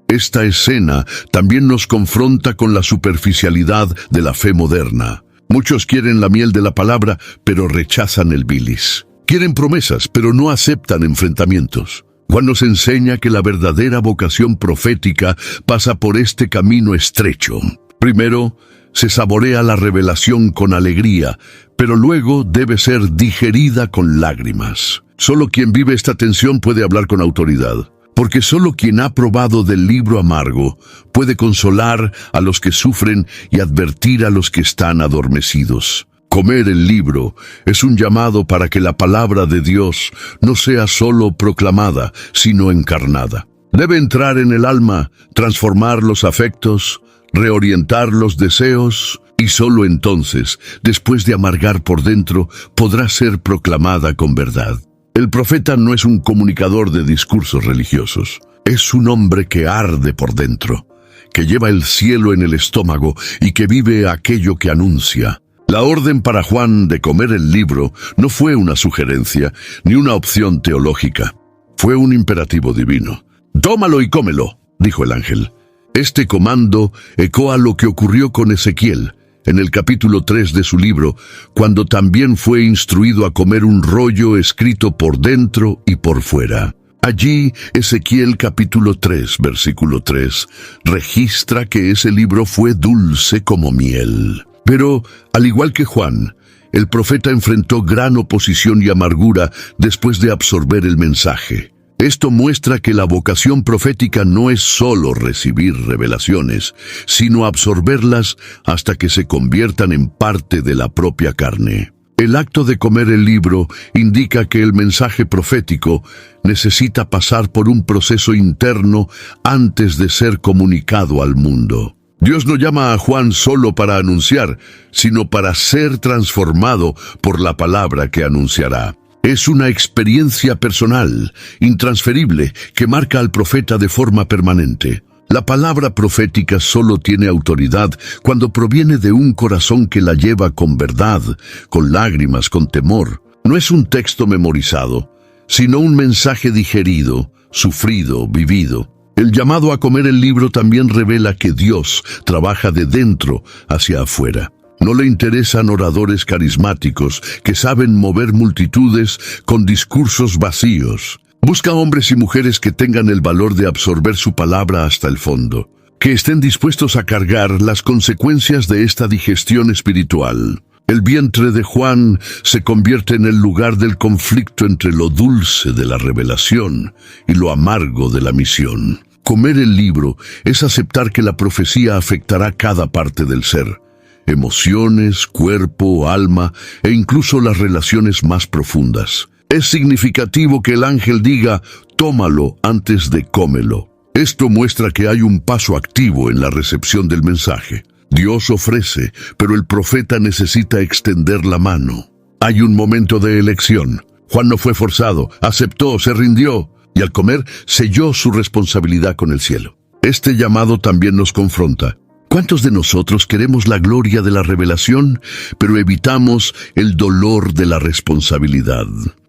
C: Esta escena también nos confronta con la superficialidad de la fe moderna. Muchos quieren la miel de la palabra, pero rechazan el bilis. Quieren promesas, pero no aceptan enfrentamientos. Juan nos enseña que la verdadera vocación profética pasa por este camino estrecho. Primero, se saborea la revelación con alegría, pero luego debe ser digerida con lágrimas. Solo quien vive esta tensión puede hablar con autoridad. Porque solo quien ha probado del libro amargo puede consolar a los que sufren y advertir a los que están adormecidos. Comer el libro es un llamado para que la palabra de Dios no sea solo proclamada, sino encarnada. Debe entrar en el alma, transformar los afectos, reorientar los deseos, y solo entonces, después de amargar por dentro, podrá ser proclamada con verdad. El profeta no es un comunicador de discursos religiosos. Es un hombre que arde por dentro, que lleva el cielo en el estómago y que vive aquello que anuncia. La orden para Juan de comer el libro no fue una sugerencia ni una opción teológica. Fue un imperativo divino. «Tómalo y cómelo», dijo el ángel. Este comando ecoa lo que ocurrió con Ezequiel en el capítulo 3 de su libro, cuando también fue instruido a comer un rollo escrito por dentro y por fuera. Allí, Ezequiel capítulo 3, versículo 3, registra que ese libro fue dulce como miel. Pero, al igual que Juan, el profeta enfrentó gran oposición y amargura después de absorber el mensaje. Esto muestra que la vocación profética no es solo recibir revelaciones, sino absorberlas hasta que se conviertan en parte de la propia carne. El acto de comer el libro indica que el mensaje profético necesita pasar por un proceso interno antes de ser comunicado al mundo. Dios no llama a Juan solo para anunciar, sino para ser transformado por la palabra que anunciará. Es una experiencia personal, intransferible, que marca al profeta de forma permanente. La palabra profética solo tiene autoridad cuando proviene de un corazón que la lleva con verdad, con lágrimas, con temor. No es un texto memorizado, sino un mensaje digerido, sufrido, vivido. El llamado a comer el libro también revela que Dios trabaja de dentro hacia afuera. No le interesan oradores carismáticos que saben mover multitudes con discursos vacíos. Busca hombres y mujeres que tengan el valor de absorber su palabra hasta el fondo, que estén dispuestos a cargar las consecuencias de esta digestión espiritual. El vientre de Juan se convierte en el lugar del conflicto entre lo dulce de la revelación y lo amargo de la misión. Comer el libro es aceptar que la profecía afectará cada parte del ser. Emociones, cuerpo, alma e incluso las relaciones más profundas. Es significativo que el ángel diga: «Tómalo antes de cómelo». Esto muestra que hay un paso activo en la recepción del mensaje. Dios ofrece, pero el profeta necesita extender la mano. Hay un momento de elección. Juan no fue forzado, aceptó, se rindió, y al comer selló su responsabilidad con el cielo. Este llamado también nos confronta. ¿Cuántos de nosotros queremos la gloria de la revelación, pero evitamos el dolor de la responsabilidad?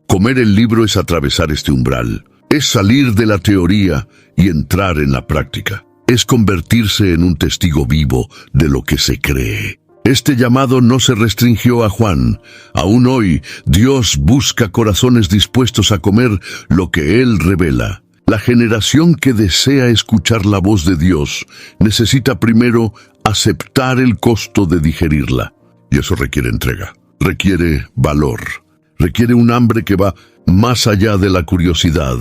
C: Comer el libro es atravesar este umbral. Es salir de la teoría y entrar en la práctica. Es convertirse en un testigo vivo de lo que se cree. Este llamado no se restringió a Juan. Aún hoy, Dios busca corazones dispuestos a comer lo que Él revela. La generación que desea escuchar la voz de Dios necesita primero aceptar el costo de digerirla. Y eso requiere entrega, requiere valor, requiere un hambre que va más allá de la curiosidad,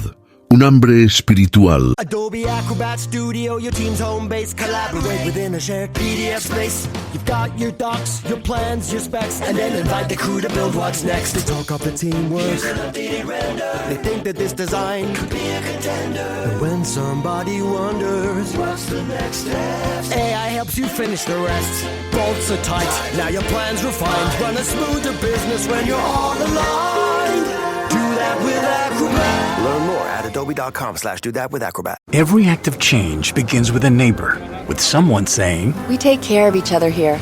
C: un hambre espiritual.
K: Adobe Acrobat Studio, your team's home base. Collaborate within a shared PDF space. You've got your docs, your plans, your specs, and then invite the crew to build what's next. They talk up the teamwork. They think that this design could be a contender. And when somebody wonders what's the next step, AI helps you finish the rest. Bolts are tight, now your plan's refined. Run a smoother business when you're all aligned. Do that with Acrobat. Learn more at adobe.com/do-that-with-Acrobat.
L: Every act of change begins with a neighbor, with someone saying,
M: "We take care of each other here."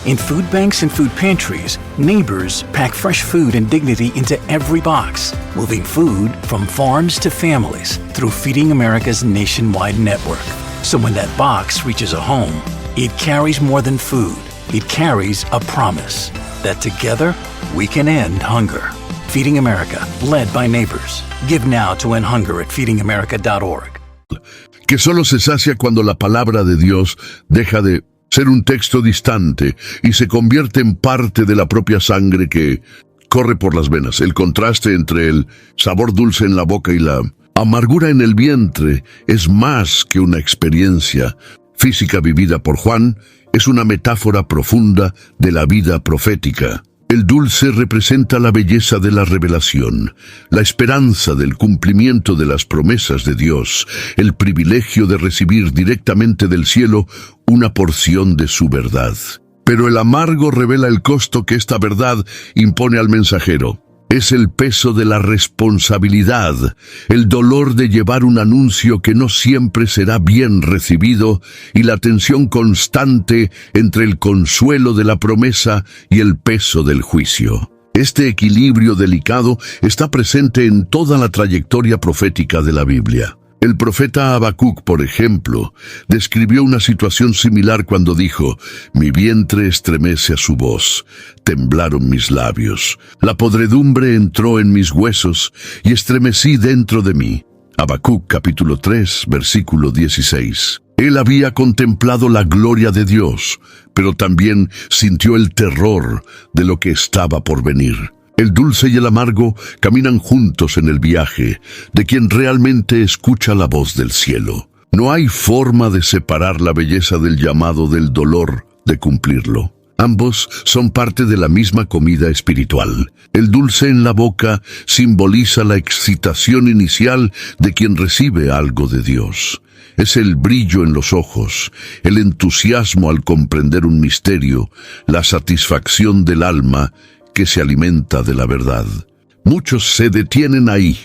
L: In food banks and food pantries, neighbors pack fresh food and dignity into every box, moving food from farms to families through Feeding America's nationwide network. So when that box reaches a home, it carries more than food. It carries a promise that together we can end hunger. Feeding America, led by neighbors. Give now to end hunger at feedingamerica.org.
C: Que solo se sacia cuando la palabra de Dios deja de ser un texto distante y se convierte en parte de la propia sangre que corre por las venas. El contraste entre el sabor dulce en la boca y la amargura en el vientre es más que una experiencia física vivida por Juan, es una metáfora profunda de la vida profética. El dulce representa la belleza de la revelación, la esperanza del cumplimiento de las promesas de Dios, el privilegio de recibir directamente del cielo una porción de su verdad. Pero el amargo revela el costo que esta verdad impone al mensajero. Es el peso de la responsabilidad, el dolor de llevar un anuncio que no siempre será bien recibido y la tensión constante entre el consuelo de la promesa y el peso del juicio. Este equilibrio delicado está presente en toda la trayectoria profética de la Biblia. El profeta Habacuc, por ejemplo, describió una situación similar cuando dijo: «Mi vientre estremece a su voz, temblaron mis labios, la podredumbre entró en mis huesos y estremecí dentro de mí». Habacuc capítulo 3, versículo 16. Él había contemplado la gloria de Dios, pero también sintió el terror de lo que estaba por venir. El dulce y el amargo caminan juntos en el viaje de quien realmente escucha la voz del cielo. No hay forma de separar la belleza del llamado del dolor de cumplirlo. Ambos son parte de la misma comida espiritual. El dulce en la boca simboliza la excitación inicial de quien recibe algo de Dios. Es el brillo en los ojos, el entusiasmo al comprender un misterio, la satisfacción del alma que se alimenta de la verdad. Muchos se detienen ahí,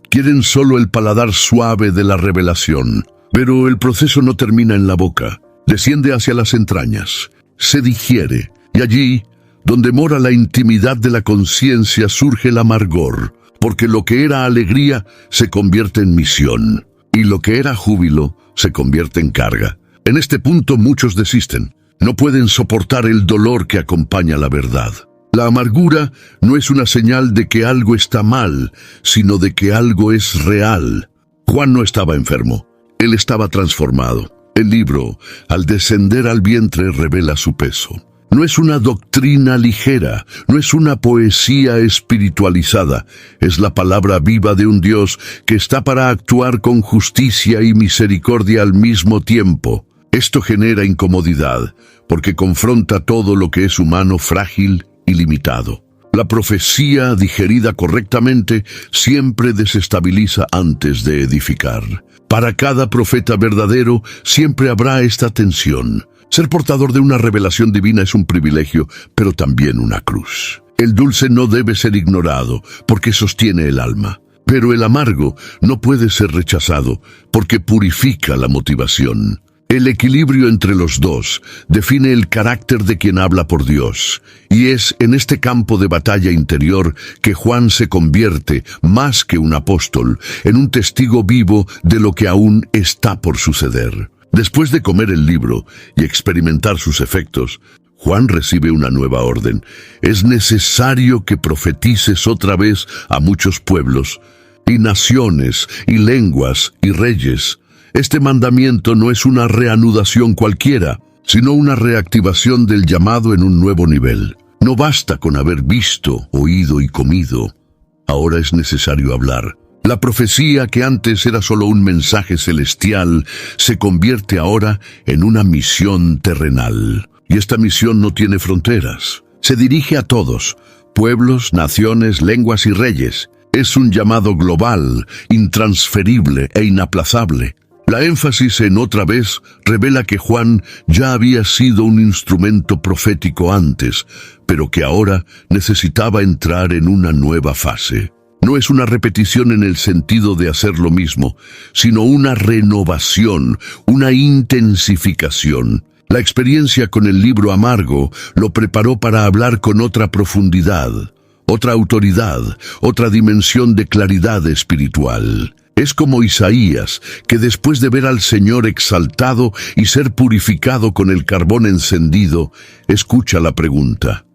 C: quieren solo el paladar suave de la revelación, pero el proceso no termina en la boca, desciende hacia las entrañas, se digiere, y allí, donde mora la intimidad de la conciencia, surge el amargor, porque lo que era alegría se convierte en misión, y lo que era júbilo se convierte en carga. En este punto muchos desisten, no pueden soportar el dolor que acompaña la verdad. La amargura no es una señal de que algo está mal, sino de que algo es real. Juan no estaba enfermo, él estaba transformado. El libro, al descender al vientre, revela su peso. No es una doctrina ligera, no es una poesía espiritualizada, es la palabra viva de un Dios que está para actuar con justicia y misericordia al mismo tiempo. Esto genera incomodidad, porque confronta todo lo que es humano, frágil y limitado. La profecía digerida correctamente siempre desestabiliza antes de edificar. Para cada profeta verdadero siempre habrá esta tensión. Ser portador de una revelación divina es un privilegio, pero también una cruz. El dulce no debe ser ignorado, porque sostiene el alma. Pero el amargo no puede ser rechazado, porque purifica la motivación. El equilibrio entre los dos define el carácter de quien habla por Dios, y es en este campo de batalla interior que Juan se convierte, más que un apóstol, en un testigo vivo de lo que aún está por suceder. Después de comer el libro y experimentar sus efectos, Juan recibe una nueva orden. Es necesario que profetices otra vez a muchos pueblos, y naciones, y lenguas, y reyes. Este mandamiento no es una reanudación cualquiera, sino una reactivación del llamado en un nuevo nivel. No basta con haber visto, oído y comido. Ahora es necesario hablar. La profecía, que antes era solo un mensaje celestial, se convierte ahora en una misión terrenal. Y esta misión no tiene fronteras. Se dirige a todos, pueblos, naciones, lenguas y reyes. Es un llamado global, intransferible e inaplazable. La énfasis en otra vez revela que Juan ya había sido un instrumento profético antes, pero que ahora necesitaba entrar en una nueva fase. No es una repetición en el sentido de hacer lo mismo, sino una renovación, una intensificación. La experiencia con el libro amargo lo preparó para hablar con otra profundidad, otra autoridad, otra dimensión de claridad espiritual. Es como Isaías, que después de ver al Señor exaltado y ser purificado con el carbón encendido, escucha la pregunta: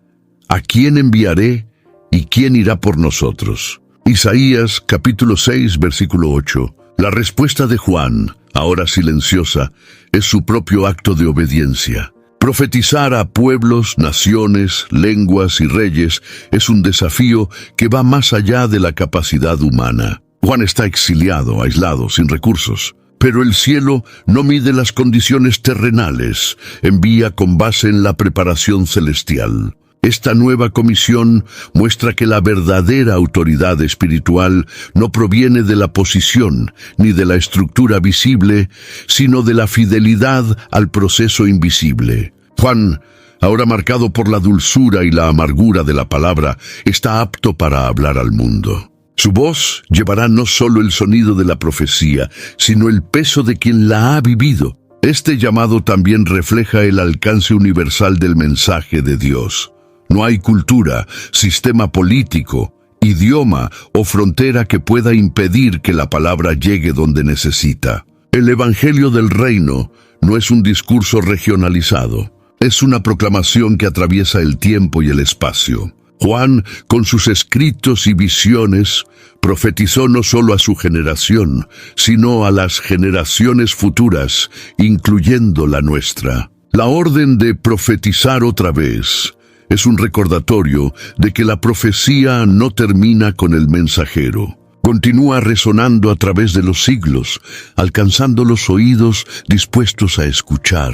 C: ¿a quién enviaré y quién irá por nosotros? Isaías capítulo 6, versículo 8. La respuesta de Juan, ahora silenciosa, es su propio acto de obediencia. Profetizar a pueblos, naciones, lenguas y reyes es un desafío que va más allá de la capacidad humana. Juan está exiliado, aislado, sin recursos. Pero el cielo no mide las condiciones terrenales, envía con base en la preparación celestial. Esta nueva comisión muestra que la verdadera autoridad espiritual no proviene de la posición ni de la estructura visible, sino de la fidelidad al proceso invisible. Juan, ahora marcado por la dulzura y la amargura de la palabra, está apto para hablar al mundo. Su voz llevará no solo el sonido de la profecía, sino el peso de quien la ha vivido. Este llamado también refleja el alcance universal del mensaje de Dios. No hay cultura, sistema político, idioma o frontera que pueda impedir que la palabra llegue donde necesita. El Evangelio del Reino no es un discurso regionalizado, es una proclamación que atraviesa el tiempo y el espacio. Juan, con sus escritos y visiones, profetizó no solo a su generación, sino a las generaciones futuras, incluyendo la nuestra. La orden de profetizar otra vez es un recordatorio de que la profecía no termina con el mensajero. Continúa resonando a través de los siglos, alcanzando los oídos dispuestos a escuchar.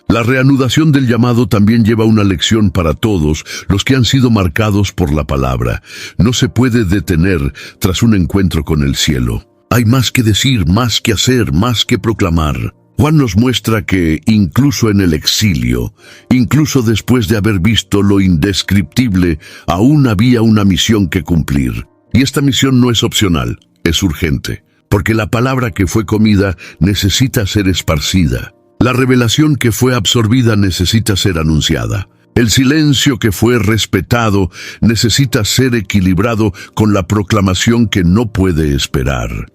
C: La reanudación del llamado también lleva una lección para todos los que han sido marcados por la palabra. No se puede detener tras un encuentro con el cielo. Hay más que decir, más que hacer, más que proclamar. Juan nos muestra que, incluso en el exilio, incluso después de haber visto lo indescriptible, aún había una misión que cumplir. Y esta misión no es opcional, es urgente, porque la palabra que fue comida necesita ser esparcida. La revelación que fue absorbida necesita ser anunciada. El silencio que fue respetado necesita ser equilibrado con la proclamación que no puede esperar.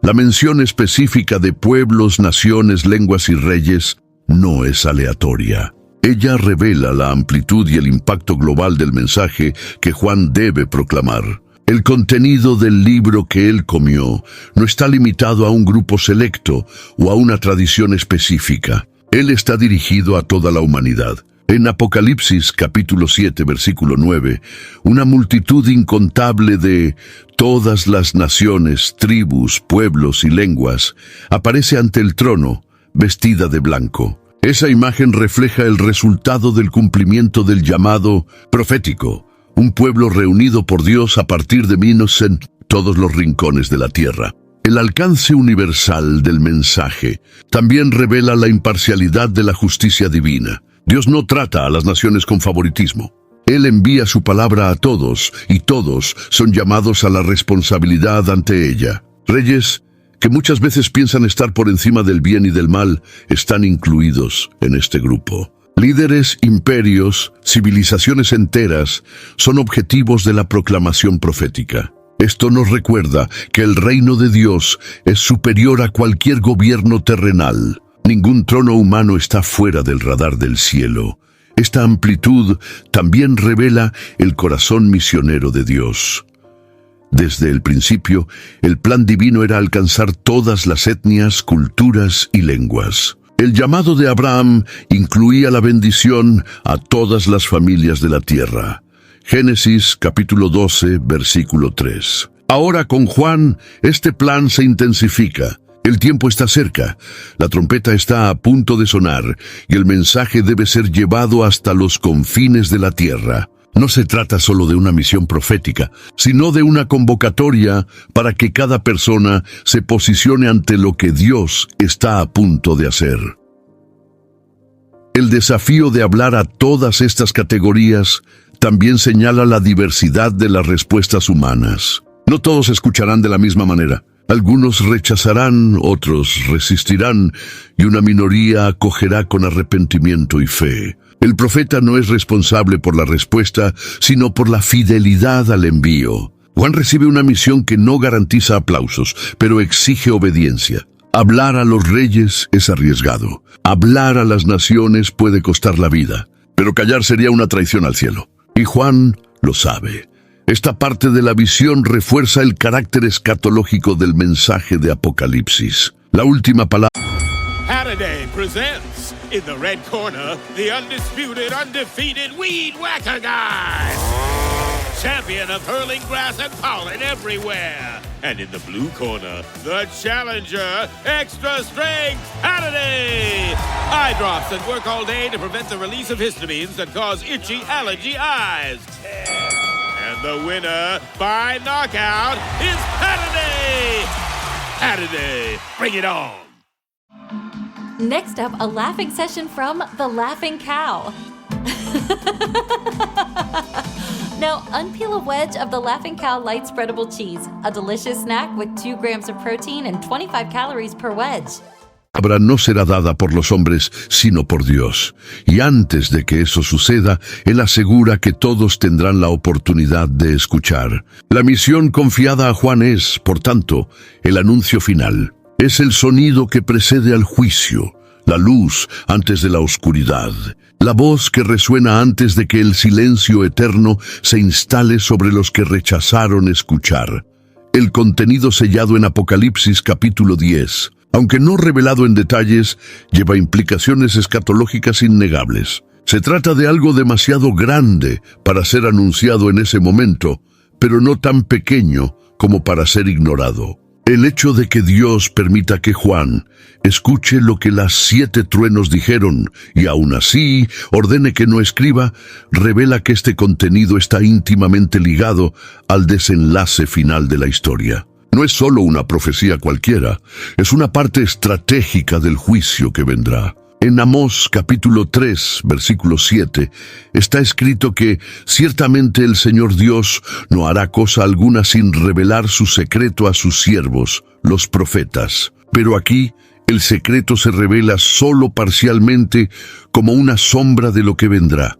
C: La mención específica de pueblos, naciones, lenguas y reyes no es aleatoria. Ella revela la amplitud y el impacto global del mensaje que Juan debe proclamar. El contenido del libro que él comió no está limitado a un grupo selecto o a una tradición específica. Él está dirigido a toda la humanidad. En Apocalipsis capítulo 7, versículo 9, una multitud incontable de todas las naciones, tribus, pueblos y lenguas aparece ante el trono, vestida de blanco. Esa imagen refleja el resultado del cumplimiento del llamado profético. Un pueblo reunido por Dios a partir de minos en todos los rincones de la tierra. El alcance universal del mensaje también revela la imparcialidad de la justicia divina. Dios no trata a las naciones con favoritismo. Él envía su palabra a todos, y todos son llamados a la responsabilidad ante ella. Reyes, que muchas veces piensan estar por encima del bien y del mal, están incluidos en este grupo. Líderes, imperios, civilizaciones enteras son objetivos de la proclamación profética. Esto nos recuerda que el reino de Dios es superior a cualquier gobierno terrenal. Ningún trono humano está fuera del radar del cielo. Esta amplitud también revela el corazón misionero de Dios. Desde el principio, el plan divino era alcanzar todas las etnias, culturas y lenguas. El llamado de Abraham incluía la bendición a todas las familias de la tierra. Génesis capítulo 12, versículo 3. Ahora con Juan, este plan se intensifica. El tiempo está cerca, la trompeta está a punto de sonar y el mensaje debe ser llevado hasta los confines de la tierra. No se trata solo de una misión profética, sino de una convocatoria para que cada persona se posicione ante lo que Dios está a punto de hacer. El desafío de hablar a todas estas categorías también señala la diversidad de las respuestas humanas. No todos escucharán de la misma manera. Algunos rechazarán, otros resistirán, y una minoría acogerá con arrepentimiento y fe. El profeta no es responsable por la respuesta, sino por la fidelidad al envío. Juan recibe una misión que no garantiza aplausos, pero exige obediencia. Hablar a los reyes es arriesgado. Hablar a las naciones puede costar la vida, pero callar sería una traición al cielo. Y Juan lo sabe. Esta parte de la visión refuerza el carácter escatológico del mensaje de Apocalipsis. La última palabra.
N: Holiday presents in the red corner the undisputed, undefeated Weed Whacker Guy, champion of hurling grass and pollen everywhere. And in the blue corner, the challenger, extra strength Holiday. Eye drops that work all day to prevent the release of histamines that cause itchy allergy eyes. And the winner by knockout is Holiday. Holiday, bring it on.
O: Next up, a laughing session from The Laughing Cow. Now, unpeel a wedge of The Laughing Cow light spreadable cheese, a delicious snack with 2 grams of protein and 25 calories per wedge.
C: La palabra no será dada por los hombres, sino por Dios. Y antes de que eso suceda, Él asegura que todos tendrán la oportunidad de escuchar. La misión confiada a Juan es, por tanto, el anuncio final. Es el sonido que precede al juicio, la luz antes de la oscuridad, la voz que resuena antes de que el silencio eterno se instale sobre los que rechazaron escuchar. El contenido sellado en Apocalipsis capítulo 10, aunque no revelado en detalles, lleva implicaciones escatológicas innegables. Se trata de algo demasiado grande para ser anunciado en ese momento, pero no tan pequeño como para ser ignorado. El hecho de que Dios permita que Juan escuche lo que las 7 truenos dijeron y aún así ordene que no escriba, revela que este contenido está íntimamente ligado al desenlace final de la historia. No es solo una profecía cualquiera, es una parte estratégica del juicio que vendrá. En Amós capítulo 3, versículo 7, está escrito que ciertamente el Señor Dios no hará cosa alguna sin revelar su secreto a sus siervos, los profetas. Pero aquí, el secreto se revela solo parcialmente como una sombra de lo que vendrá.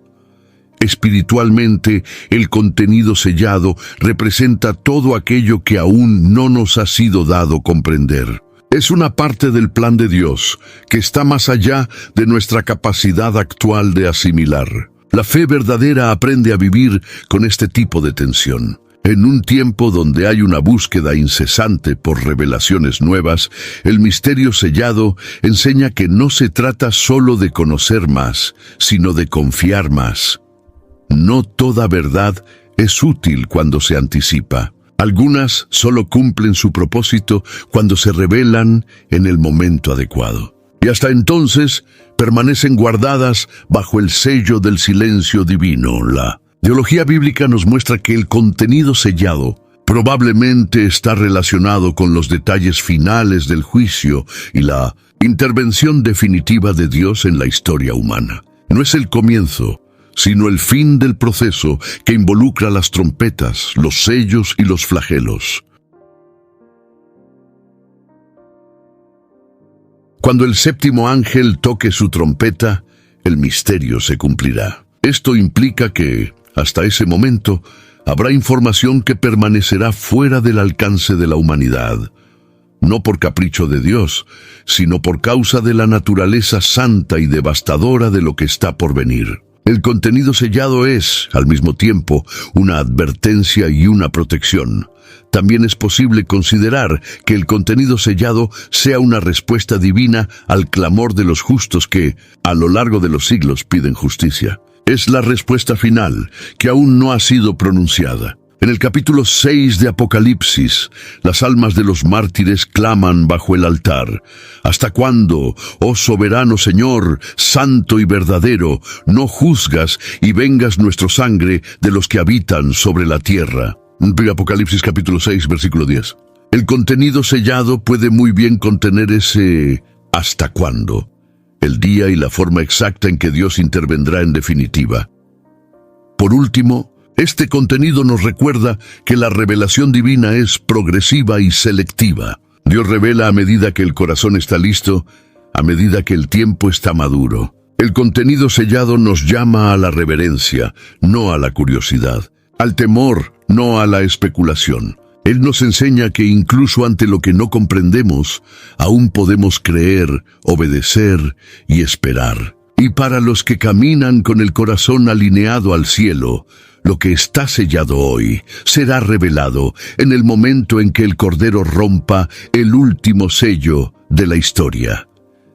C: Espiritualmente, el contenido sellado representa todo aquello que aún no nos ha sido dado comprender. Es una parte del plan de Dios que está más allá de nuestra capacidad actual de asimilar. La fe verdadera aprende a vivir con este tipo de tensión. En un tiempo donde hay una búsqueda incesante por revelaciones nuevas, el misterio sellado enseña que no se trata solo de conocer más, sino de confiar más. No toda verdad es útil cuando se anticipa. Algunas solo cumplen su propósito cuando se revelan en el momento adecuado. Y hasta entonces permanecen guardadas bajo el sello del silencio divino. La teología bíblica nos muestra que el contenido sellado probablemente está relacionado con los detalles finales del juicio y la intervención definitiva de Dios en la historia humana. No es el comienzo, sino el fin del proceso que involucra las trompetas, los sellos y los flagelos. Cuando el 7º ángel toque su trompeta, el misterio se cumplirá. Esto implica que, hasta ese momento, habrá información que permanecerá fuera del alcance de la humanidad. No por capricho de Dios, sino por causa de la naturaleza santa y devastadora de lo que está por venir. El contenido sellado es, al mismo tiempo, una advertencia y una protección. También es posible considerar que el contenido sellado sea una respuesta divina al clamor de los justos que, a lo largo de los siglos, piden justicia. Es la respuesta final, que aún no ha sido pronunciada. En el capítulo 6 de Apocalipsis, las almas de los mártires claman bajo el altar. ¿Hasta cuándo, oh soberano Señor, santo y verdadero, no juzgas y vengas nuestra sangre de los que habitan sobre la tierra? Apocalipsis capítulo 6, versículo 10. El contenido sellado puede muy bien contener ese ¿hasta cuándo? El día y la forma exacta en que Dios intervendrá en definitiva. Por último, este contenido nos recuerda que la revelación divina es progresiva y selectiva. Dios revela a medida que el corazón está listo, a medida que el tiempo está maduro. El contenido sellado nos llama a la reverencia, no a la curiosidad, al temor, no a la especulación. Él nos enseña que incluso ante lo que no comprendemos, aún podemos creer, obedecer y esperar. Y para los que caminan con el corazón alineado al cielo, lo que está sellado hoy será revelado en el momento en que el Cordero rompa el último sello de la historia.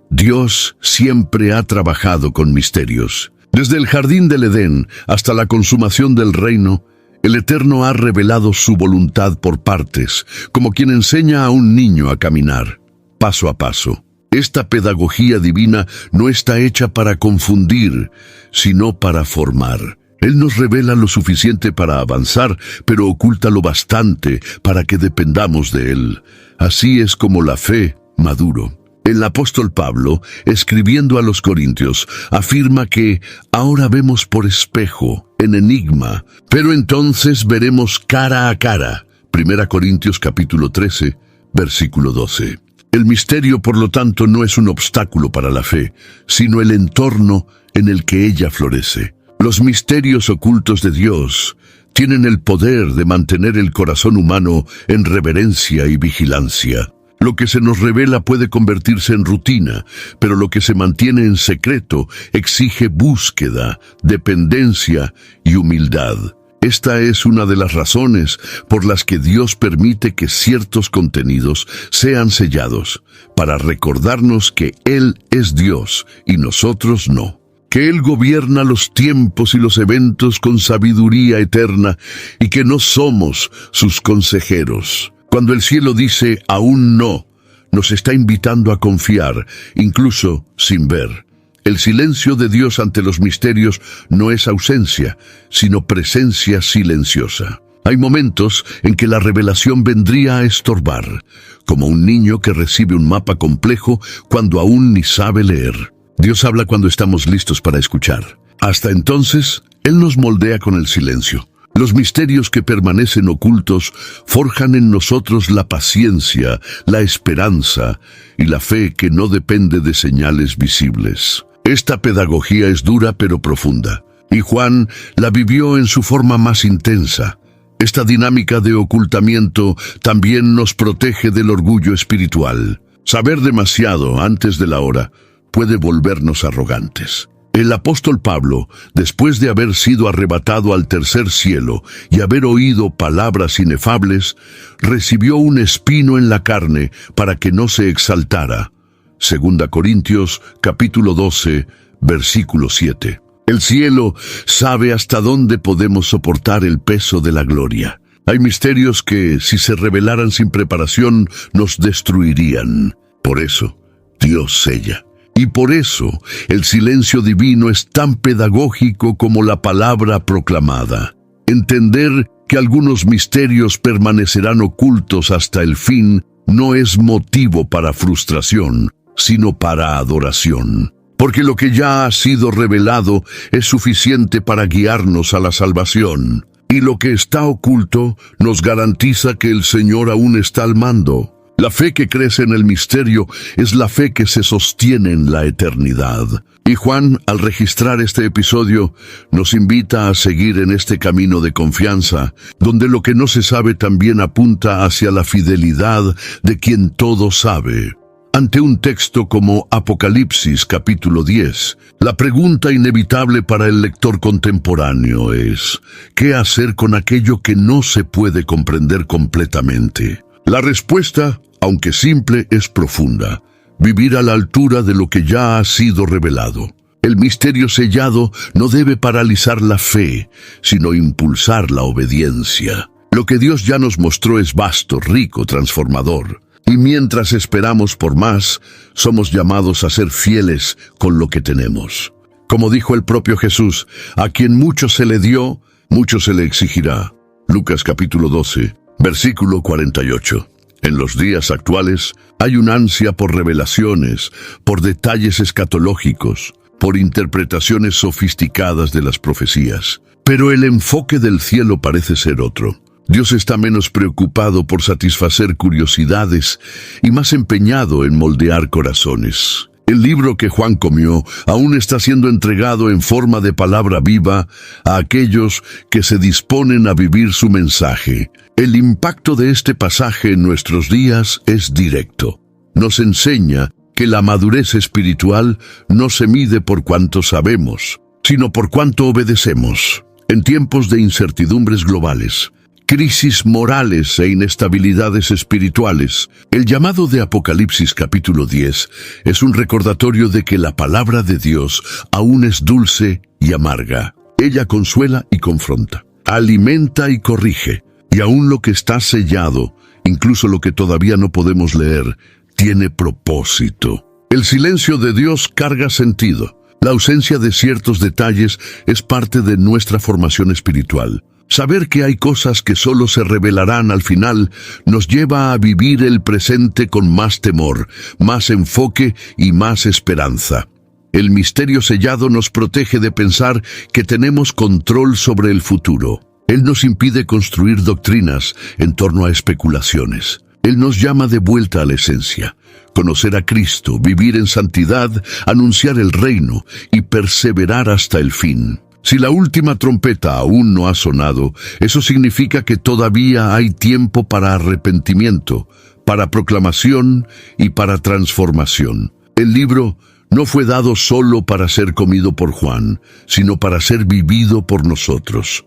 C: Dios siempre ha trabajado con misterios. Desde el jardín del Edén hasta la consumación del reino, el Eterno ha revelado su voluntad por partes, como quien enseña a un niño a caminar, paso a paso. Esta pedagogía divina no está hecha para confundir, sino para formar. Él nos revela lo suficiente para avanzar, pero oculta lo bastante para que dependamos de Él. Así es como la fe maduro. El apóstol Pablo, escribiendo a los Corintios, afirma que ahora vemos por espejo, en enigma, pero entonces veremos cara a cara. 1 Corintios capítulo 13, versículo 12. El misterio, por lo tanto, no es un obstáculo para la fe, sino el entorno en el que ella florece. Los misterios ocultos de Dios tienen el poder de mantener el corazón humano en reverencia y vigilancia. Lo que se nos revela puede convertirse en rutina, pero lo que se mantiene en secreto exige búsqueda, dependencia y humildad. Esta es una de las razones por las que Dios permite que ciertos contenidos sean sellados, para recordarnos que Él es Dios y nosotros no. Que Él gobierna los tiempos y los eventos con sabiduría eterna y que no somos sus consejeros. Cuando el cielo dice aún no, nos está invitando a confiar, incluso sin ver. El silencio de Dios ante los misterios no es ausencia, sino presencia silenciosa. Hay momentos en que la revelación vendría a estorbar, como un niño que recibe un mapa complejo cuando aún ni sabe leer. Dios habla cuando estamos listos para escuchar. Hasta entonces, Él nos moldea con el silencio. Los misterios que permanecen ocultos forjan en nosotros la paciencia, la esperanza y la fe que no depende de señales visibles. Esta pedagogía es dura pero profunda, y Juan la vivió en su forma más intensa. Esta dinámica de ocultamiento también nos protege del orgullo espiritual. Saber demasiado antes de la hora puede volvernos arrogantes. El apóstol Pablo, después de haber sido arrebatado al tercer cielo y haber oído palabras inefables, recibió un espino en la carne para que no se exaltara. 2 Corintios capítulo 12, versículo 7. El cielo sabe hasta dónde podemos soportar el peso de la gloria. Hay misterios que, si se revelaran sin preparación, nos destruirían. Por eso, Dios sella. Y por eso, el silencio divino es tan pedagógico como la palabra proclamada. Entender que algunos misterios permanecerán ocultos hasta el fin no es motivo para frustración, sino para adoración. Porque lo que ya ha sido revelado es suficiente para guiarnos a la salvación. Y lo que está oculto nos garantiza que el Señor aún está al mando. La fe que crece en el misterio es la fe que se sostiene en la eternidad. Y Juan, al registrar este episodio, nos invita a seguir en este camino de confianza, donde lo que no se sabe también apunta hacia la fidelidad de quien todo sabe. Ante un texto como Apocalipsis capítulo 10, la pregunta inevitable para el lector contemporáneo es: ¿qué hacer con aquello que no se puede comprender completamente? La respuesta, aunque simple, es profunda. Vivir a la altura de lo que ya ha sido revelado. El misterio sellado no debe paralizar la fe, sino impulsar la obediencia. Lo que Dios ya nos mostró es vasto, rico, transformador. Y mientras esperamos por más, somos llamados a ser fieles con lo que tenemos. Como dijo el propio Jesús, a quien mucho se le dio, mucho se le exigirá. Lucas capítulo 12, versículo 48. En los días actuales hay una ansia por revelaciones, por detalles escatológicos, por interpretaciones sofisticadas de las profecías. Pero el enfoque del cielo parece ser otro. Dios está menos preocupado por satisfacer curiosidades y más empeñado en moldear corazones. El libro que Juan comió aún está siendo entregado en forma de palabra viva a aquellos que se disponen a vivir su mensaje. El impacto de este pasaje en nuestros días es directo. Nos enseña que la madurez espiritual no se mide por cuánto sabemos, sino por cuánto obedecemos. En tiempos de incertidumbres globales, crisis morales e inestabilidades espirituales, el llamado de Apocalipsis capítulo 10 es un recordatorio de que la palabra de Dios aún es dulce y amarga. Ella consuela y confronta, alimenta y corrige, y aún lo que está sellado, incluso lo que todavía no podemos leer, tiene propósito. El silencio de Dios carga sentido. La ausencia de ciertos detalles es parte de nuestra formación espiritual. Saber que hay cosas que solo se revelarán al final nos lleva a vivir el presente con más temor, más enfoque y más esperanza. El misterio sellado nos protege de pensar que tenemos control sobre el futuro. Él nos impide construir doctrinas en torno a especulaciones. Él nos llama de vuelta a la esencia. Conocer a Cristo, vivir en santidad, anunciar el reino y perseverar hasta el fin. Si la última trompeta aún no ha sonado, eso significa que todavía hay tiempo para arrepentimiento, para proclamación y para transformación. El libro no fue dado solo para ser comido por Juan, sino para ser vivido por nosotros.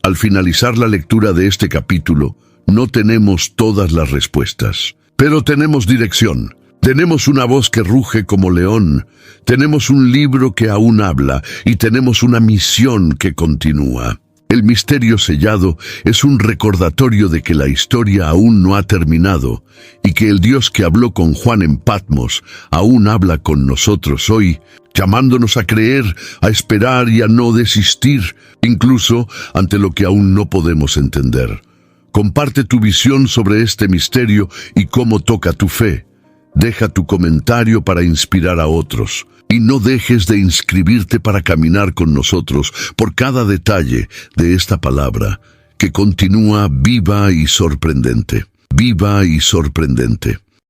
C: Al finalizar la lectura de este capítulo, no tenemos todas las respuestas, pero tenemos dirección. Tenemos una voz que ruge como león, tenemos un libro que aún habla y tenemos una misión que continúa. El misterio sellado es un recordatorio de que la historia aún no ha terminado y que el Dios que habló con Juan en Patmos aún habla con nosotros hoy, llamándonos a creer, a esperar y a no desistir, incluso ante lo que aún no podemos entender. Comparte tu visión sobre este misterio y cómo toca tu fe. Deja tu comentario para inspirar a otros y no dejes de inscribirte para caminar con nosotros por cada detalle de esta palabra que continúa viva y sorprendente. Viva y sorprendente.